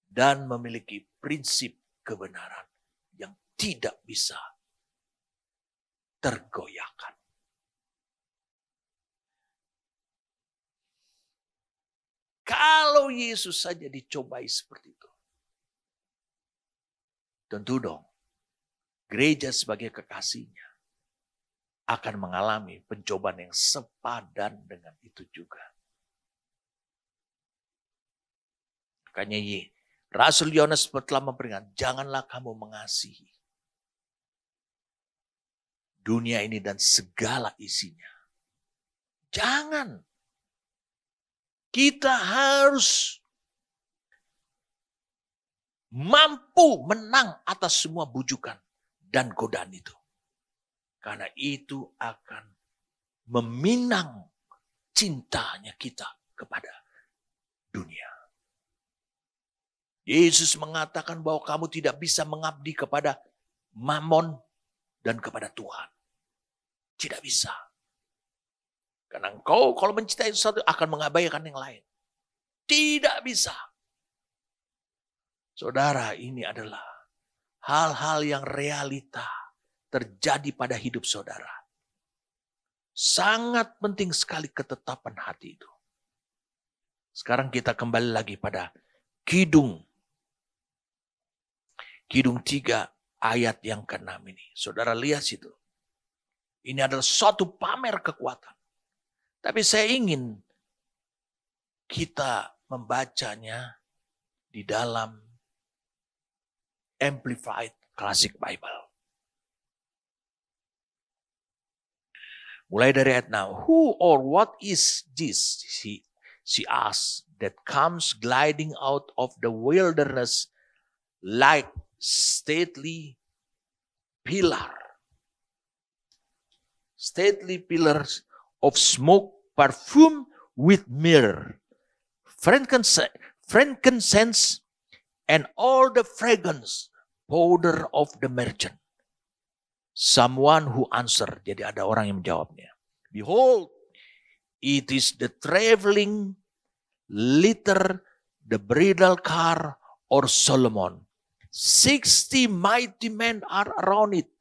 A: dan memiliki prinsip kebenaran yang tidak bisa tergoyahkan. Kalau Yesus saja dicobai seperti itu, tentu dong gereja sebagai kekasihnya akan mengalami pencobaan yang sepadan dengan itu juga. Makanya Rasul Yohanes telah memperingatkan, janganlah kamu mengasihi dunia ini dan segala isinya. Jangan. Kita harus mampu menang atas semua bujukan dan godaan itu. Karena itu akan meminang cintanya kita kepada dunia. Yesus mengatakan bahwa kamu tidak bisa mengabdi kepada Mammon, dan kepada Tuhan. Tidak bisa. Karena engkau kalau mencintai sesuatu akan mengabaikan yang lain. Tidak bisa. Saudara, ini adalah hal-hal yang realita terjadi pada hidup saudara. Sangat penting sekali ketetapan hati itu. Sekarang kita kembali lagi pada Kidung 3 ayat yang ke-6 ini. Saudara lihat situ. Ini adalah suatu pamer kekuatan. Tapi saya ingin kita membacanya di dalam Amplified Classic Bible. Mulai dari ayat 6. Who or what is this? She asked, that comes gliding out of the wilderness like stately pillars of smoke perfumed with myrrh, frankincense, and all the fragrance powder of the merchant. Someone who answered, jadi ada orang yang menjawabnya. Behold, it is the traveling litter, the bridal car, or Solomon. 60 mighty men are around it,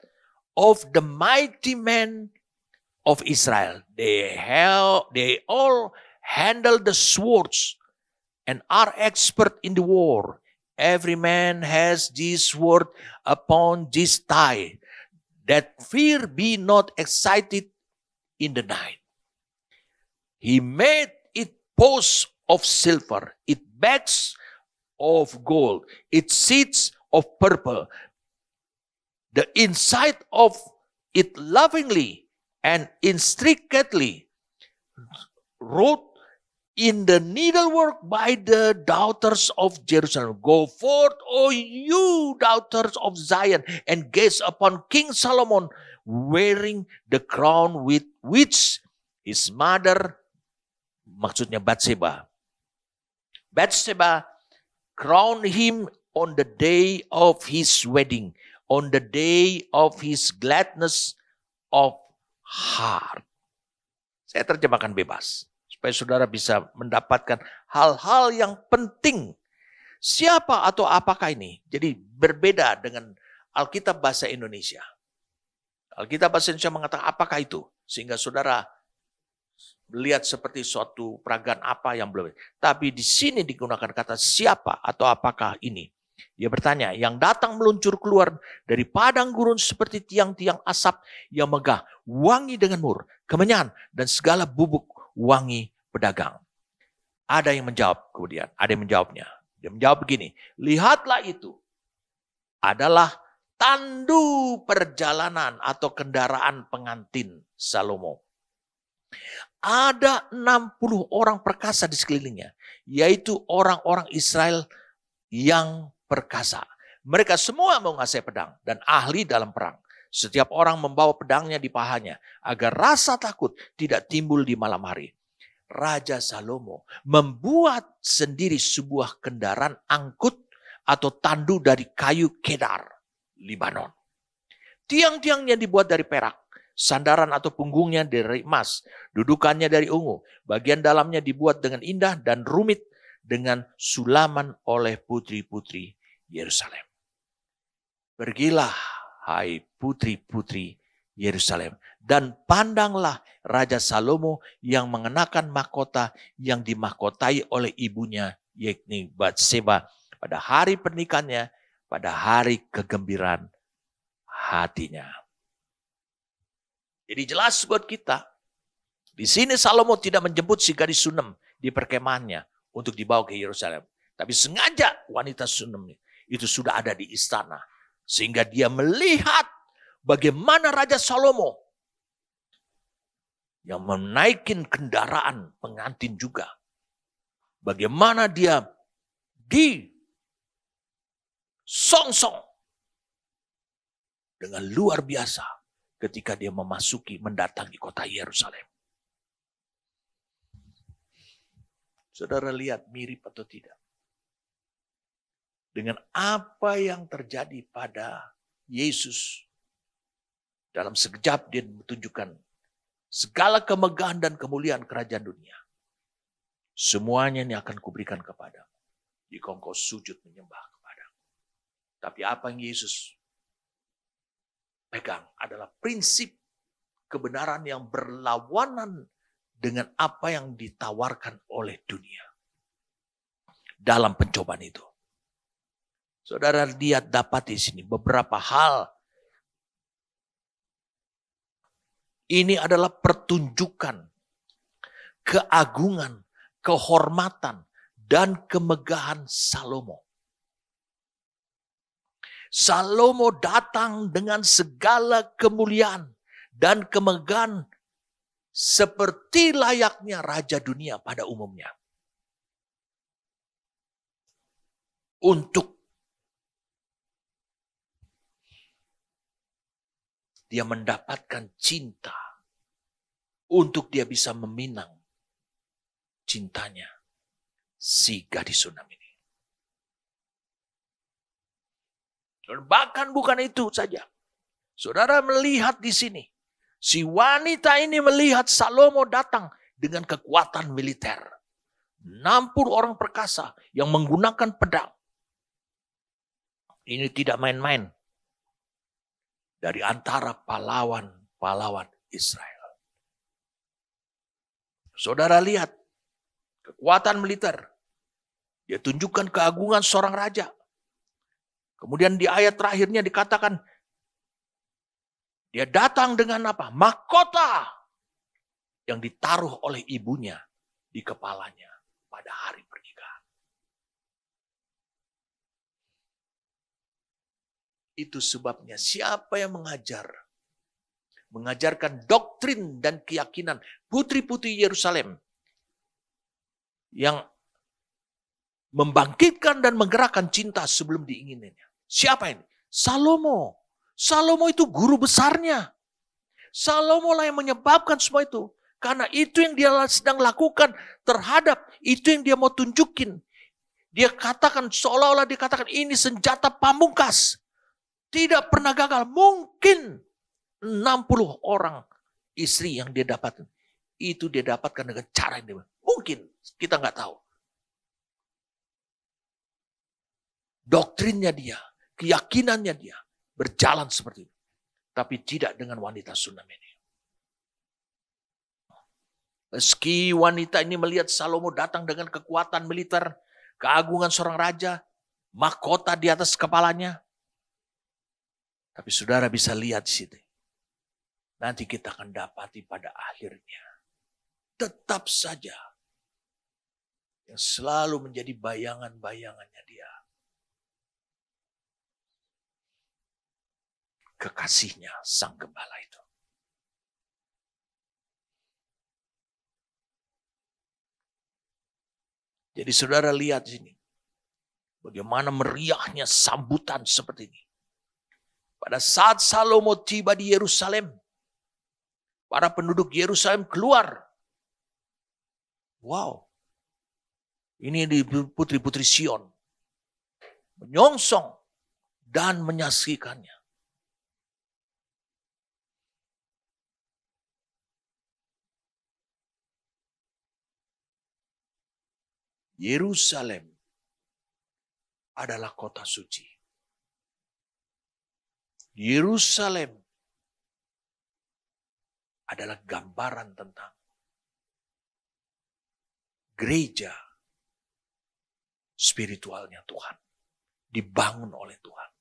A: of the mighty men of Israel. They all handle the swords and are expert in the war. Every man has this sword upon this thigh, that fear be not excited in the night. He made it posts of silver, it backs of gold, its seats of purple. The inside of it lovingly and intricately wrote in the needlework by the daughters of Jerusalem. Go forth, O you daughters of Zion, and gaze upon King Solomon, wearing the crown with which his mother, maksudnya Bathsheba, crowned him on the day of his wedding, on the day of his gladness of heart. Saya terjemahkan bebas, supaya saudara bisa mendapatkan hal-hal yang penting. Siapa atau apakah ini? Jadi berbeda dengan Alkitab bahasa Indonesia. Alkitab bahasa Indonesia mengatakan apakah itu? Sehingga saudara melihat seperti suatu peragaan apa yang belum. Tapi di sini digunakan kata siapa atau apakah ini. Dia bertanya, yang datang meluncur keluar dari padang gurun seperti tiang-tiang asap yang megah, wangi dengan mur, kemenyan, dan segala bubuk wangi pedagang. Ada yang menjawab kemudian, ada yang menjawabnya. Dia menjawab begini, lihatlah itu adalah tandu perjalanan atau kendaraan pengantin Salomo. Ada 60 orang perkasa di sekelilingnya, yaitu orang-orang Israel yang perkasa. Mereka semua menguasai pedang dan ahli dalam perang. Setiap orang membawa pedangnya di pahanya, agar rasa takut tidak timbul di malam hari. Raja Salomo membuat sendiri sebuah kendaraan angkut atau tandu dari kayu kedar, Libanon. Tiang-tiangnya dibuat dari perak. Sandaran atau punggungnya dari emas, dudukannya dari ungu. Bagian dalamnya dibuat dengan indah dan rumit dengan sulaman oleh putri-putri Yerusalem. Pergilah, hai putri-putri Yerusalem, dan pandanglah Raja Salomo yang mengenakan mahkota yang dimahkotai oleh ibunya, yakni Bathsheba, pada hari pernikahannya, pada hari kegembiraan hatinya. Jadi jelas buat kita. Di sini Salomo tidak menjemput si gadis Sunem di perkemahannya untuk dibawa ke Yerusalem. Tapi sengaja wanita Sunem itu sudah ada di istana. Sehingga dia melihat bagaimana Raja Salomo yang menaikin kendaraan pengantin juga. Bagaimana dia disongsong dengan luar biasa ketika dia mendatangi kota Yerusalem. Saudara lihat mirip atau tidak? Dengan apa yang terjadi pada Yesus Dalam sekejap dia menunjukkan segala kemegahan dan kemuliaan kerajaan dunia. Semuanya ini akan kuberikan kepadamu jika engkau sujud menyembah kepadamu. Tapi apa yang Yesus pegang adalah prinsip kebenaran yang berlawanan dengan apa yang ditawarkan oleh dunia dalam pencobaan itu. Saudara lihat, dapat di sini beberapa hal. Ini adalah pertunjukan keagungan, kehormatan, dan kemegahan Salomo. Salomo datang dengan segala kemuliaan dan kemegahan seperti layaknya raja dunia pada umumnya. Untuk dia mendapatkan cinta, untuk dia bisa meminang cintanya si gadis Sunam ini. Dan bahkan bukan itu saja. Saudara melihat di sini, si wanita ini melihat Salomo datang dengan kekuatan militer. 60 orang perkasa yang menggunakan pedang. Ini tidak main-main. Dari antara pahlawan Israel. Saudara lihat kekuatan militer. Dia tunjukkan keagungan seorang raja. Kemudian di ayat terakhirnya dikatakan dia datang dengan apa? Mahkota yang ditaruh oleh ibunya di kepalanya pada hari pernikahan. Itu sebabnya siapa yang mengajarkan doktrin dan keyakinan putri-putri Yerusalem yang membangkitkan dan menggerakkan cinta sebelum diingininya. Siapa ini? Salomo. Salomo itu guru besarnya. Salomo lah yang menyebabkan semua itu. Karena itu yang dia sedang lakukan terhadap itu yang dia mau tunjukin. Dia katakan seolah-olah dia katakan ini senjata pamungkas. Tidak pernah gagal. Mungkin 60 orang istri yang dia dapatkan. Itu dia dapatkan dengan cara yang dia. Mungkin. Kita nggak tahu. Doktrinnya dia. Keyakinannya dia. Berjalan seperti itu. Tapi tidak dengan wanita Sunam ini. Meski wanita ini melihat Salomo datang dengan kekuatan militer. Keagungan seorang raja. Mahkota di atas kepalanya. Tapi saudara bisa lihat di situ. Nanti kita akan dapati pada akhirnya. Tetap saja. Yang selalu menjadi bayangan-bayangannya dia. Kekasihnya sang gembala itu. Jadi saudara lihat di sini. Bagaimana meriahnya sambutan seperti ini. Pada saat Salomo tiba di Yerusalem, para penduduk Yerusalem keluar. Wow. Ini di putri-putri Sion. Menyongsong dan menyaksikannya. Yerusalem adalah kota suci. Yerusalem adalah gambaran tentang gereja spiritualnya Tuhan. Dibangun oleh Tuhan.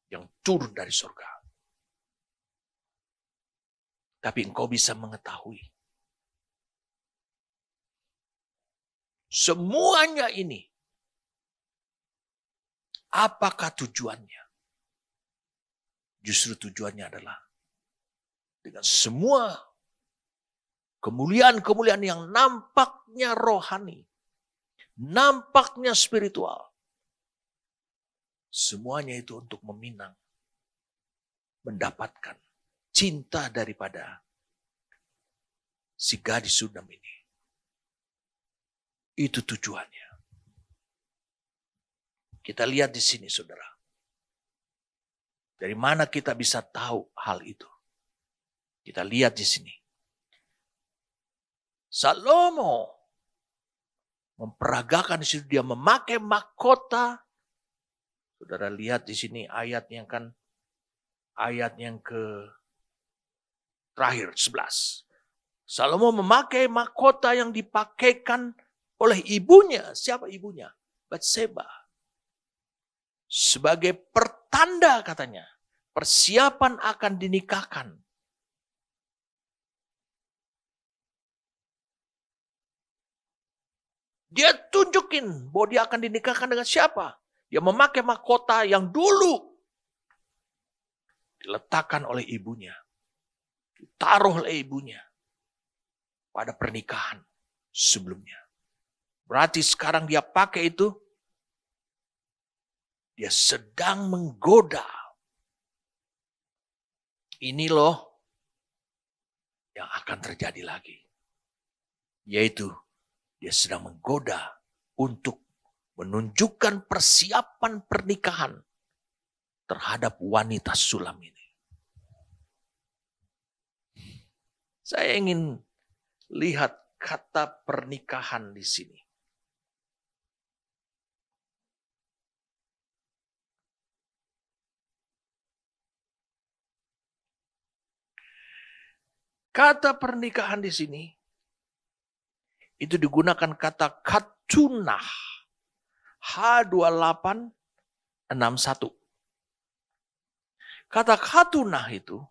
A: Yang turun dari surga. Tapi engkau bisa mengetahui. Semuanya ini. Apakah tujuannya? Justru tujuannya adalah dengan semua kemuliaan-kemuliaan yang nampaknya rohani, nampaknya spiritual. Semuanya itu untuk meminang, mendapatkan cinta daripada si gadis Sunam ini. Itu tujuannya. Kita lihat di sini saudara. Dari mana kita bisa tahu hal itu? Kita lihat di sini. Salomo memperagakan di situ, dia memakai mahkota. Saudara lihat di sini ayat yang terakhir 11. Salomo memakai mahkota yang dipakaikan oleh ibunya. Siapa ibunya? Batseba. Sebagai pertanda katanya, persiapan akan dinikahkan. Dia tunjukin bahwa dia akan dinikahkan dengan siapa. Dia memakai mahkota yang dulu diletakkan oleh ibunya. Ditaruh oleh ibunya pada pernikahan sebelumnya. Berarti sekarang dia pakai itu, dia sedang menggoda. Ini loh yang akan terjadi lagi. Yaitu dia sedang menggoda untuk menunjukkan persiapan pernikahan terhadap wanita sulam ini. Saya ingin lihat kata pernikahan di sini. Kata pernikahan di sini itu digunakan kata katunah. H2861. Kata katunah itu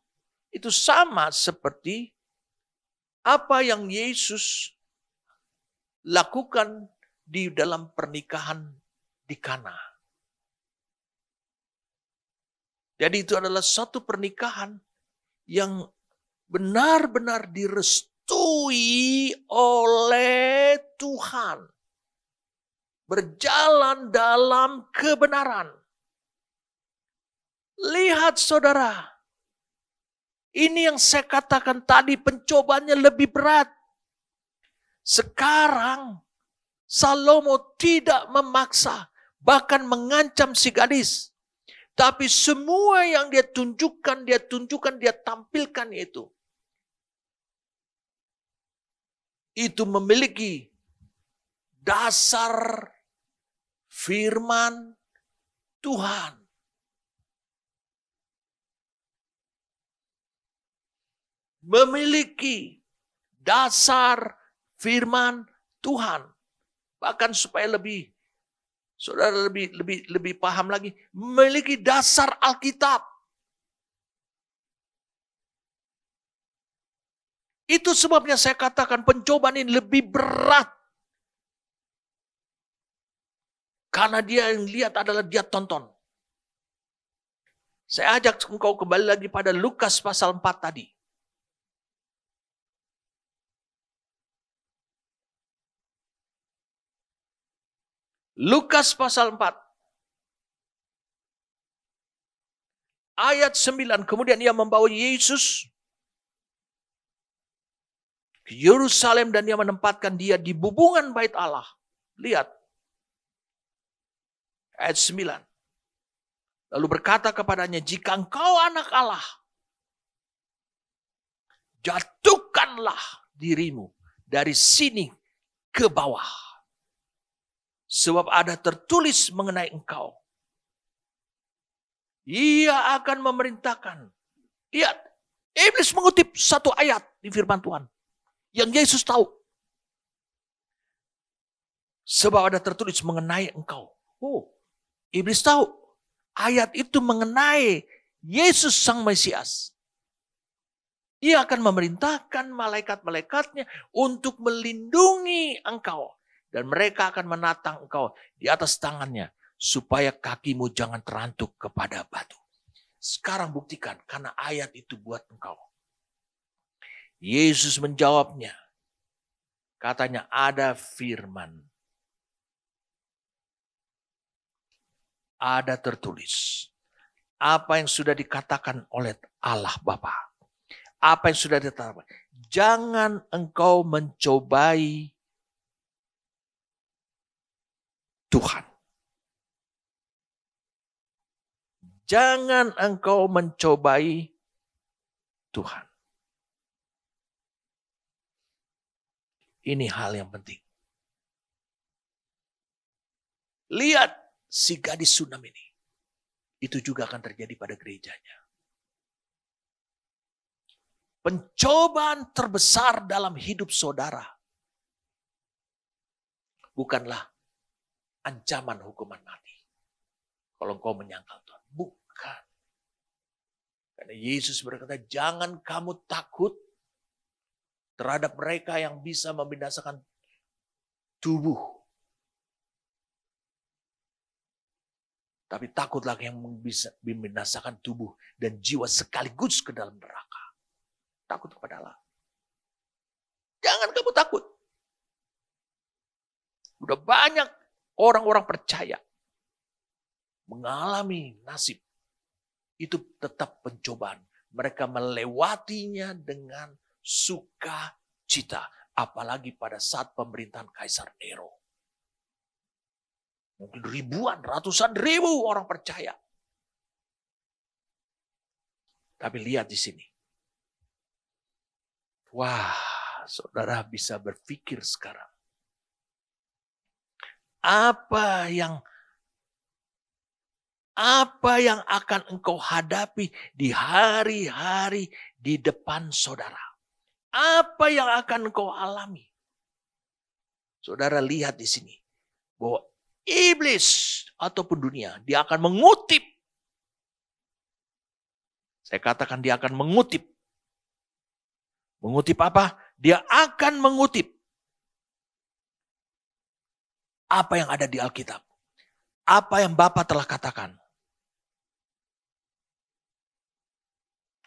A: sama seperti apa yang Yesus lakukan di dalam pernikahan di Kana. Jadi itu adalah satu pernikahan yang benar-benar direstui oleh Tuhan. Berjalan dalam kebenaran. Lihat saudara, ini yang saya katakan tadi, pencobaannya lebih berat. Sekarang Salomo tidak memaksa, bahkan mengancam si gadis. Tapi semua yang dia tunjukkan, dia tampilkan itu. Itu memiliki dasar firman Tuhan. Memiliki dasar firman Tuhan. Bahkan supaya saudara lebih paham lagi, memiliki dasar Alkitab. Itu sebabnya saya katakan pencobaan ini lebih berat. Karena dia yang lihat adalah dia tonton. Saya ajak engkau kembali lagi pada Lukas pasal 4 tadi. Lukas pasal 4. Ayat 9. Kemudian ia membawa Yesus ke Yerusalem dan dia menempatkan dia di bubungan bait Allah. Lihat. Ayat 9. Lalu berkata kepadanya, jika engkau anak Allah, jatuhkanlah dirimu dari sini ke bawah. Sebab ada tertulis mengenai engkau. Ia akan memerintahkan. Lihat, iblis mengutip satu ayat di firman Tuhan. Yang Yesus tahu. Sebab ada tertulis mengenai engkau. Oh, iblis tahu. Ayat itu mengenai Yesus Sang Mesias. Ia akan memerintahkan malaikat-malaikatnya untuk melindungi engkau. Dan mereka akan menatang engkau di atas tangannya. Supaya kakimu jangan terantuk kepada batu. Sekarang buktikan karena ayat itu buat engkau. Yesus menjawabnya. Katanya ada firman. Ada tertulis. Apa yang sudah dikatakan oleh Allah Bapa. Apa yang sudah ditetapkan. Jangan engkau mencobai Tuhan. Jangan engkau mencobai Tuhan. Ini hal yang penting. Lihat si gadis Sunam ini. Itu juga akan terjadi pada gerejanya. Pencobaan terbesar dalam hidup saudara bukanlah ancaman hukuman mati. Kalau engkau menyangkal Tuhan. Bukan. Karena Yesus berkata, jangan kamu takut terhadap mereka yang bisa membinasakan tubuh. Tapi takutlah yang bisa membinasakan tubuh dan jiwa sekaligus ke dalam neraka. Takut kepada Allah. Jangan kamu takut. Udah banyak orang-orang percaya mengalami nasib. Itu tetap pencobaan. Mereka melewatinya dengan sukacita. Apalagi pada saat pemerintahan Kaisar Nero. Mungkin ribuan, ratusan ribu orang percaya. Tapi lihat di sini. Wah, saudara bisa berpikir sekarang. Apa yang akan engkau hadapi di hari-hari di depan saudara? Apa yang akan engkau alami? Saudara lihat di sini bahwa iblis ataupun dunia, dia akan mengutip. Saya katakan dia akan mengutip. Mengutip apa? Dia akan mengutip apa yang ada di Alkitab. Apa yang Bapak telah katakan.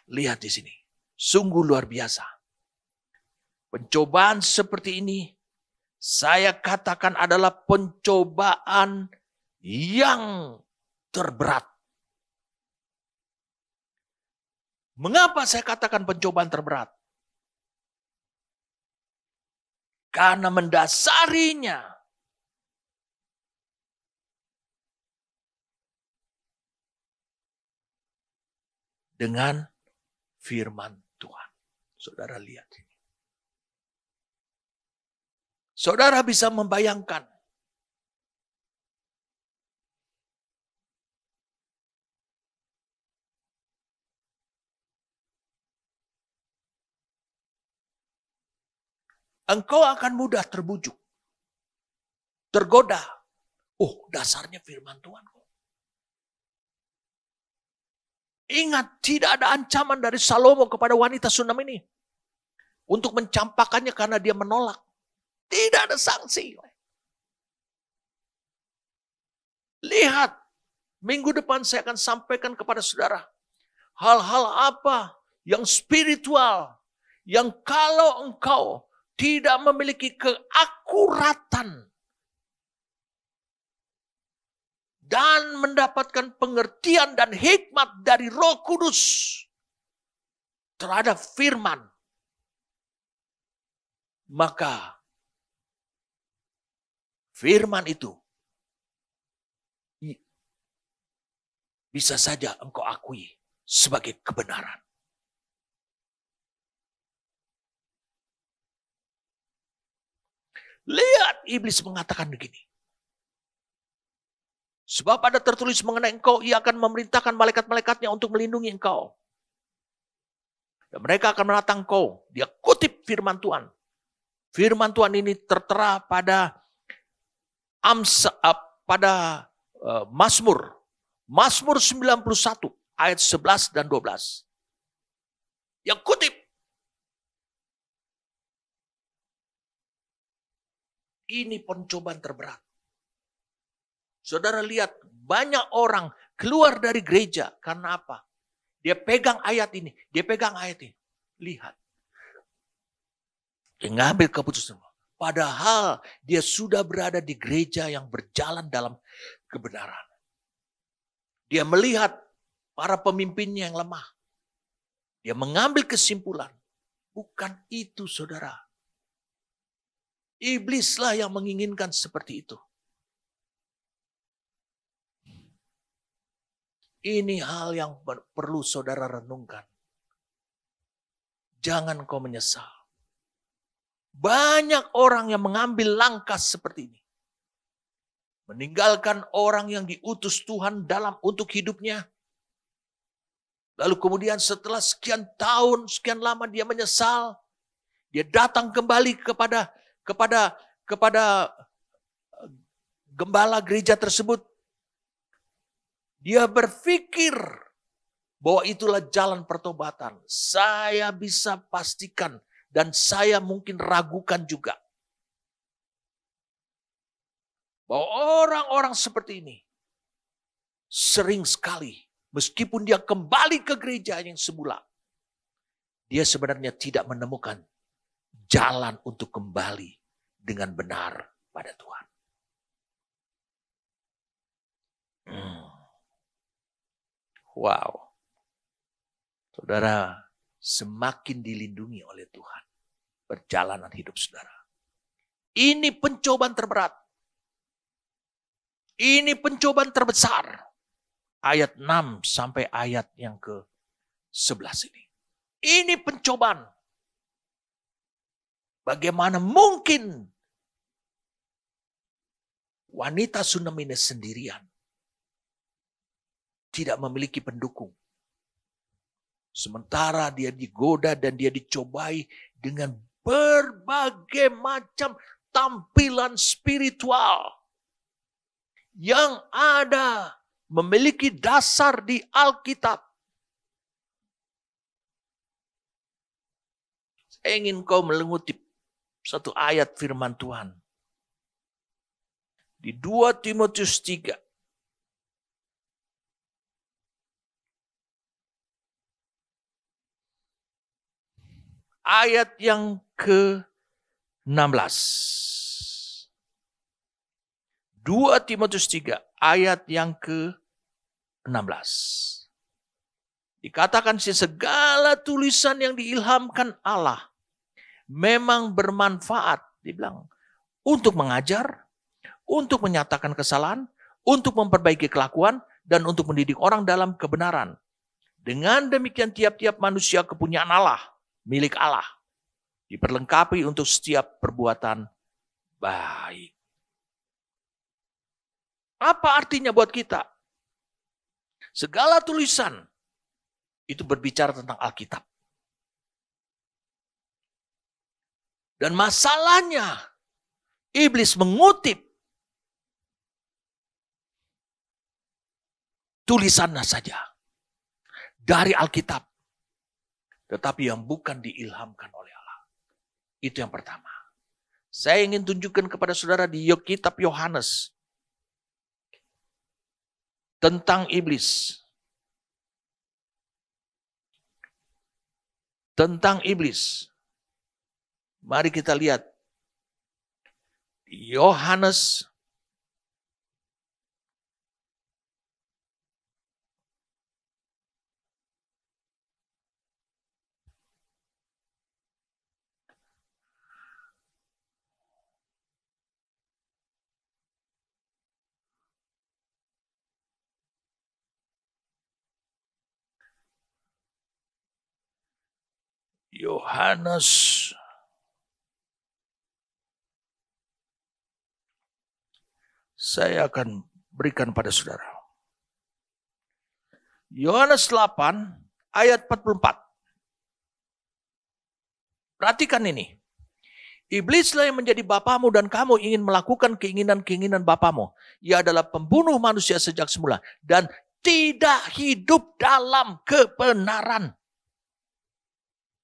A: Lihat di sini. Sungguh luar biasa. Pencobaan seperti ini, saya katakan adalah pencobaan yang terberat. Mengapa saya katakan pencobaan terberat? Karena mendasarinya dengan firman Tuhan. Saudara lihat ini. Saudara bisa membayangkan engkau akan mudah terbujuk, tergoda. Oh, dasarnya firman Tuhan kok. Ingat, tidak ada ancaman dari Salomo kepada wanita Sunam ini untuk mencampakkannya karena dia menolak. Tidak ada sanksi. Lihat, minggu depan saya akan sampaikan kepada saudara hal-hal apa yang spiritual, yang kalau engkau tidak memiliki keakuratan dan mendapatkan pengertian dan hikmat dari Roh Kudus terhadap firman, maka firman itu bisa saja engkau akui sebagai kebenaran. Lihat, iblis mengatakan begini. Sebab ada tertulis mengenai engkau, ia akan memerintahkan malaikat-malaikatnya untuk melindungi engkau. Dan mereka akan menatang engkau. Dia kutip firman Tuhan. Firman Tuhan ini tertera pada Mazmur. Mazmur 91 ayat 11 dan 12. Yang kutip. Ini pencobaan terberat. Saudara lihat, banyak orang keluar dari gereja. Karena apa? Dia pegang ayat ini. Dia pegang ayat ini. Lihat. Dia ngambil keputusan. Padahal dia sudah berada di gereja yang berjalan dalam kebenaran. Dia melihat para pemimpinnya yang lemah. Dia mengambil kesimpulan. Bukan itu, saudara. Iblislah yang menginginkan seperti itu. Ini hal yang perlu saudara renungkan. Jangan kau menyesal. Banyak orang yang mengambil langkah seperti ini. Meninggalkan orang yang diutus Tuhan untuk hidupnya. Lalu kemudian setelah sekian tahun, sekian lama dia menyesal. Dia datang kembali kepada gembala gereja tersebut. Dia berpikir bahwa itulah jalan pertobatan. Saya bisa pastikan dan saya mungkin ragukan juga bahwa orang-orang seperti ini sering sekali, meskipun dia kembali ke gereja yang semula, dia sebenarnya tidak menemukan jalan untuk kembali dengan benar pada Tuhan. Wow. Saudara, semakin dilindungi oleh Tuhan perjalanan hidup saudara. Ini pencobaan terberat. Ini pencobaan terbesar. Ayat 6 sampai ayat yang ke-11 ini. Ini pencobaan. Bagaimana mungkin wanita Sunam ini sendirian tidak memiliki pendukung. Sementara dia digoda dan dia dicobai dengan berbagai macam tampilan spiritual yang ada memiliki dasar di Alkitab. Saya ingin kau mengutip satu ayat firman Tuhan. Di 2 Timotius 3. Ayat yang ke-16. 2 Timotius 3 ayat yang ke-16. Dikatakan segala tulisan yang diilhamkan Allah memang bermanfaat, dibilang, untuk mengajar, untuk menyatakan kesalahan, untuk memperbaiki kelakuan, dan untuk mendidik orang dalam kebenaran. Dengan demikian tiap-tiap manusia kepunyaan Allah, milik Allah, diperlengkapi untuk setiap perbuatan baik. Apa artinya buat kita? Segala tulisan itu berbicara tentang Alkitab. Dan masalahnya, iblis mengutip tulisannya saja dari Alkitab. Tetapi yang bukan diilhamkan oleh Allah. Itu yang pertama. Saya ingin tunjukkan kepada saudara di kitab Yohanes tentang iblis. Tentang iblis. Mari kita lihat. Yohanes saya akan berikan pada saudara. Yohanes 8 ayat 44. Perhatikan ini. Iblislah yang menjadi bapamu dan kamu ingin melakukan keinginan-keinginan bapamu. Ia adalah pembunuh manusia sejak semula dan tidak hidup dalam kebenaran.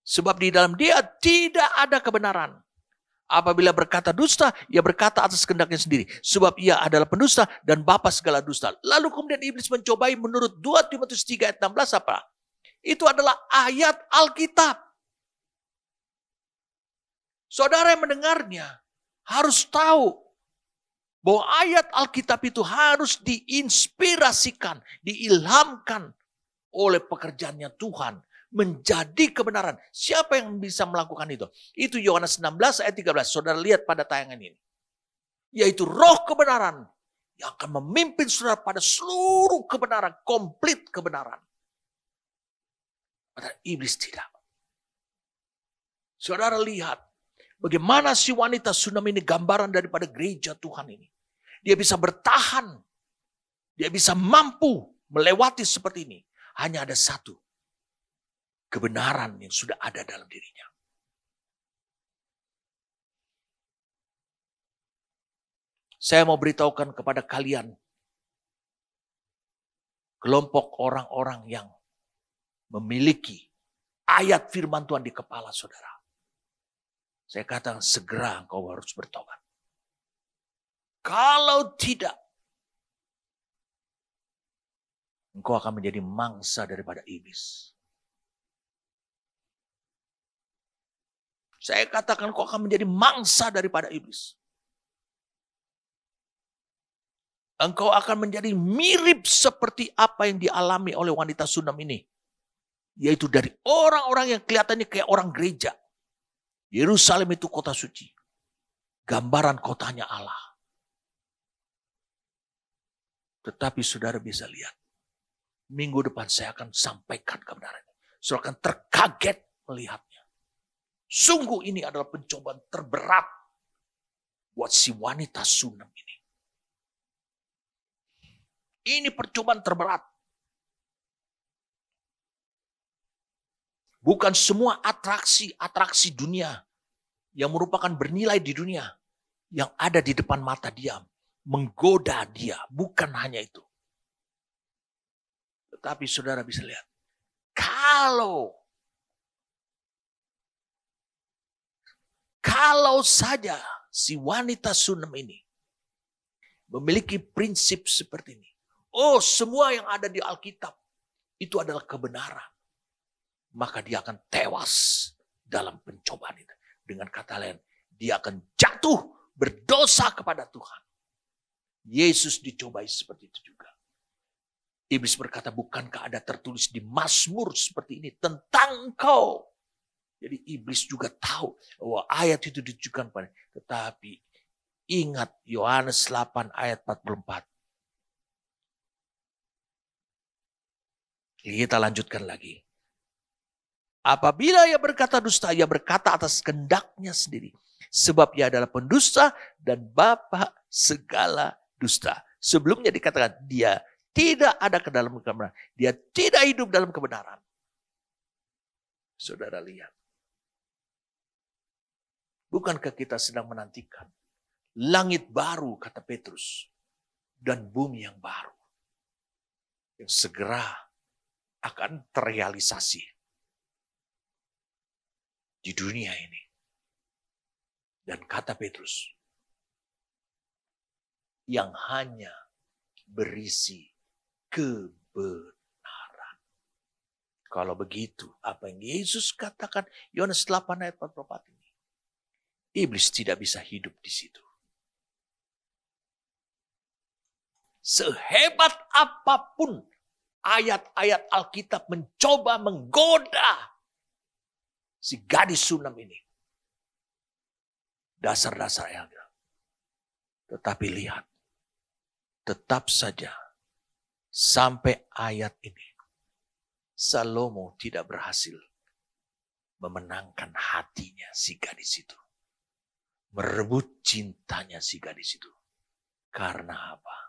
A: Sebab di dalam dia tidak ada kebenaran. Apabila berkata dusta, ia berkata atas kehendaknya sendiri. Sebab ia adalah pendusta dan bapa segala dusta. Lalu kemudian iblis mencobai menurut 2 Timotius 3 ayat 16 apa? Itu adalah ayat Alkitab. Saudara yang mendengarnya harus tahu bahwa ayat Alkitab itu harus diinspirasikan, diilhamkan oleh pekerjaannya Tuhan. Menjadi kebenaran. Siapa yang bisa melakukan itu? Itu Yohanes 16 ayat 13. Saudara lihat pada tayangan ini. Yaitu roh kebenaran yang akan memimpin saudara pada seluruh kebenaran. Komplit kebenaran. Padahal iblis tidak. Saudara lihat. Bagaimana si wanita Sunam ini gambaran daripada gereja Tuhan ini. Dia bisa bertahan. Dia bisa mampu melewati seperti ini. Hanya ada satu. Kebenaran yang sudah ada dalam dirinya. Saya mau beritahukan kepada kalian. Kelompok orang-orang yang memiliki ayat firman Tuhan di kepala saudara. Saya katakan segera engkau harus bertobat. Kalau tidak, engkau akan menjadi mangsa daripada iblis. Saya katakan engkau akan menjadi mangsa daripada iblis. Engkau akan menjadi mirip seperti apa yang dialami oleh wanita Sunam ini. Yaitu dari orang-orang yang kelihatannya kayak orang gereja. Yerusalem itu kota suci. Gambaran kotanya Allah. Tetapi saudara bisa lihat. Minggu depan saya akan sampaikan kebenarannya. Saudara akan terkaget melihatnya. Sungguh ini adalah pencobaan terberat. Buat si wanita Sunam ini. Ini percobaan terberat. Bukan semua atraksi dunia yang merupakan bernilai di dunia yang ada di depan mata dia, menggoda dia, bukan hanya itu. Tetapi saudara bisa lihat, kalau saja si wanita Sunam ini memiliki prinsip seperti ini. Oh, semua yang ada di Alkitab itu adalah kebenaran. Maka dia akan tewas dalam pencobaan itu. Dengan kata lain, dia akan jatuh berdosa kepada Tuhan. Yesus dicobai seperti itu juga. Iblis berkata, bukankah ada tertulis di Mazmur seperti ini tentang engkau? Jadi iblis juga tahu bahwa ayat itu ditujukan pada. Tetapi ingat Yohanes 8 ayat 44. Kita lanjutkan lagi. Apabila ia berkata dusta, ia berkata atas kehendaknya sendiri. Sebab ia adalah pendusta dan bapa segala dusta. Sebelumnya dikatakan dia tidak ada ke dalam kebenaran. Dia tidak hidup dalam kebenaran. Saudara lihat. Bukankah kita sedang menantikan langit baru, kata Petrus, dan bumi yang baru. Yang segera akan terrealisasi di dunia ini. Dan kata Petrus, yang hanya berisi kebenaran. Kalau begitu, apa yang Yesus katakan, Yohanes 8 ayat 44 ini. Iblis tidak bisa hidup di situ. Sehebat apapun ayat-ayat Alkitab mencoba menggoda si gadis Sunam ini. Dasar-dasar yang ada. Tetapi lihat. Tetap saja. Sampai ayat ini. Salomo tidak berhasil memenangkan hatinya si gadis itu. Merebut cintanya si gadis itu. Karena apa?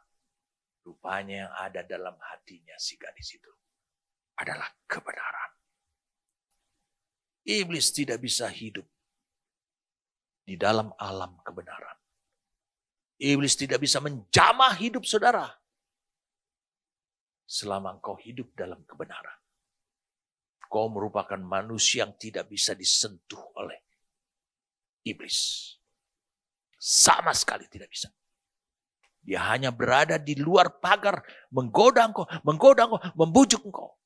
A: Rupanya yang ada dalam hatinya si gadis itu adalah kebenaran. Iblis tidak bisa hidup di dalam alam kebenaran. Iblis tidak bisa menjamah hidup saudara selama engkau hidup dalam kebenaran. Kau merupakan manusia yang tidak bisa disentuh oleh iblis. Sama sekali tidak bisa. Dia hanya berada di luar pagar, menggoda engkau, membujuk engkau.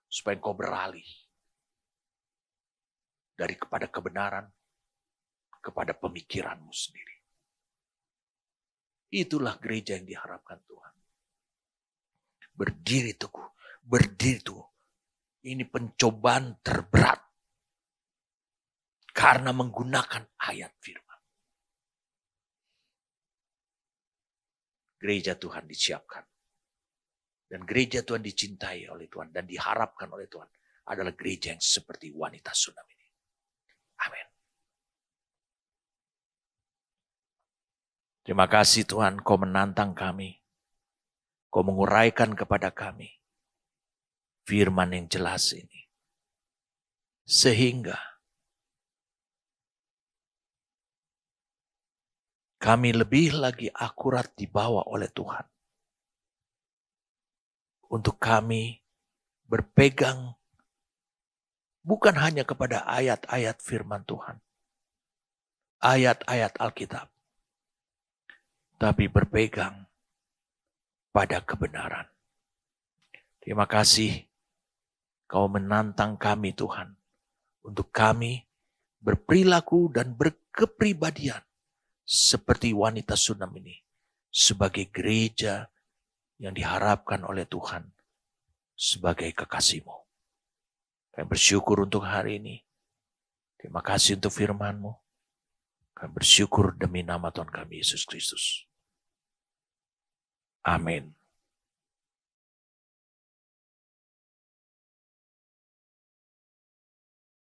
A: Supaya engkau beralih dari kepada kebenaran, kepada pemikiranmu sendiri. Itulah gereja yang diharapkan Tuhan. Berdiri teguh, berdiri teguh. Ini pencobaan terberat. Karena menggunakan ayat firman. Gereja Tuhan disiapkan. Dan gereja Tuhan dicintai oleh Tuhan. Dan diharapkan oleh Tuhan. Adalah gereja yang seperti wanita Sunam ini. Amin. Terima kasih Tuhan, Kau menantang kami. Kau menguraikan kepada kami firman yang jelas ini. Sehingga kami lebih lagi akurat dibawa oleh Tuhan. Untuk kami berpegang bukan hanya kepada ayat-ayat firman Tuhan. Ayat-ayat Alkitab. Tapi berpegang pada kebenaran. Terima kasih Kau menantang kami Tuhan. Untuk kami berperilaku dan berkepribadian seperti wanita Sunam ini. Sebagai gereja yang diharapkan oleh Tuhan. Sebagai kekasih-Mu. Kami bersyukur untuk hari ini. Terima kasih untuk firman-Mu. Kami bersyukur demi nama Tuhan kami Yesus Kristus. Amin.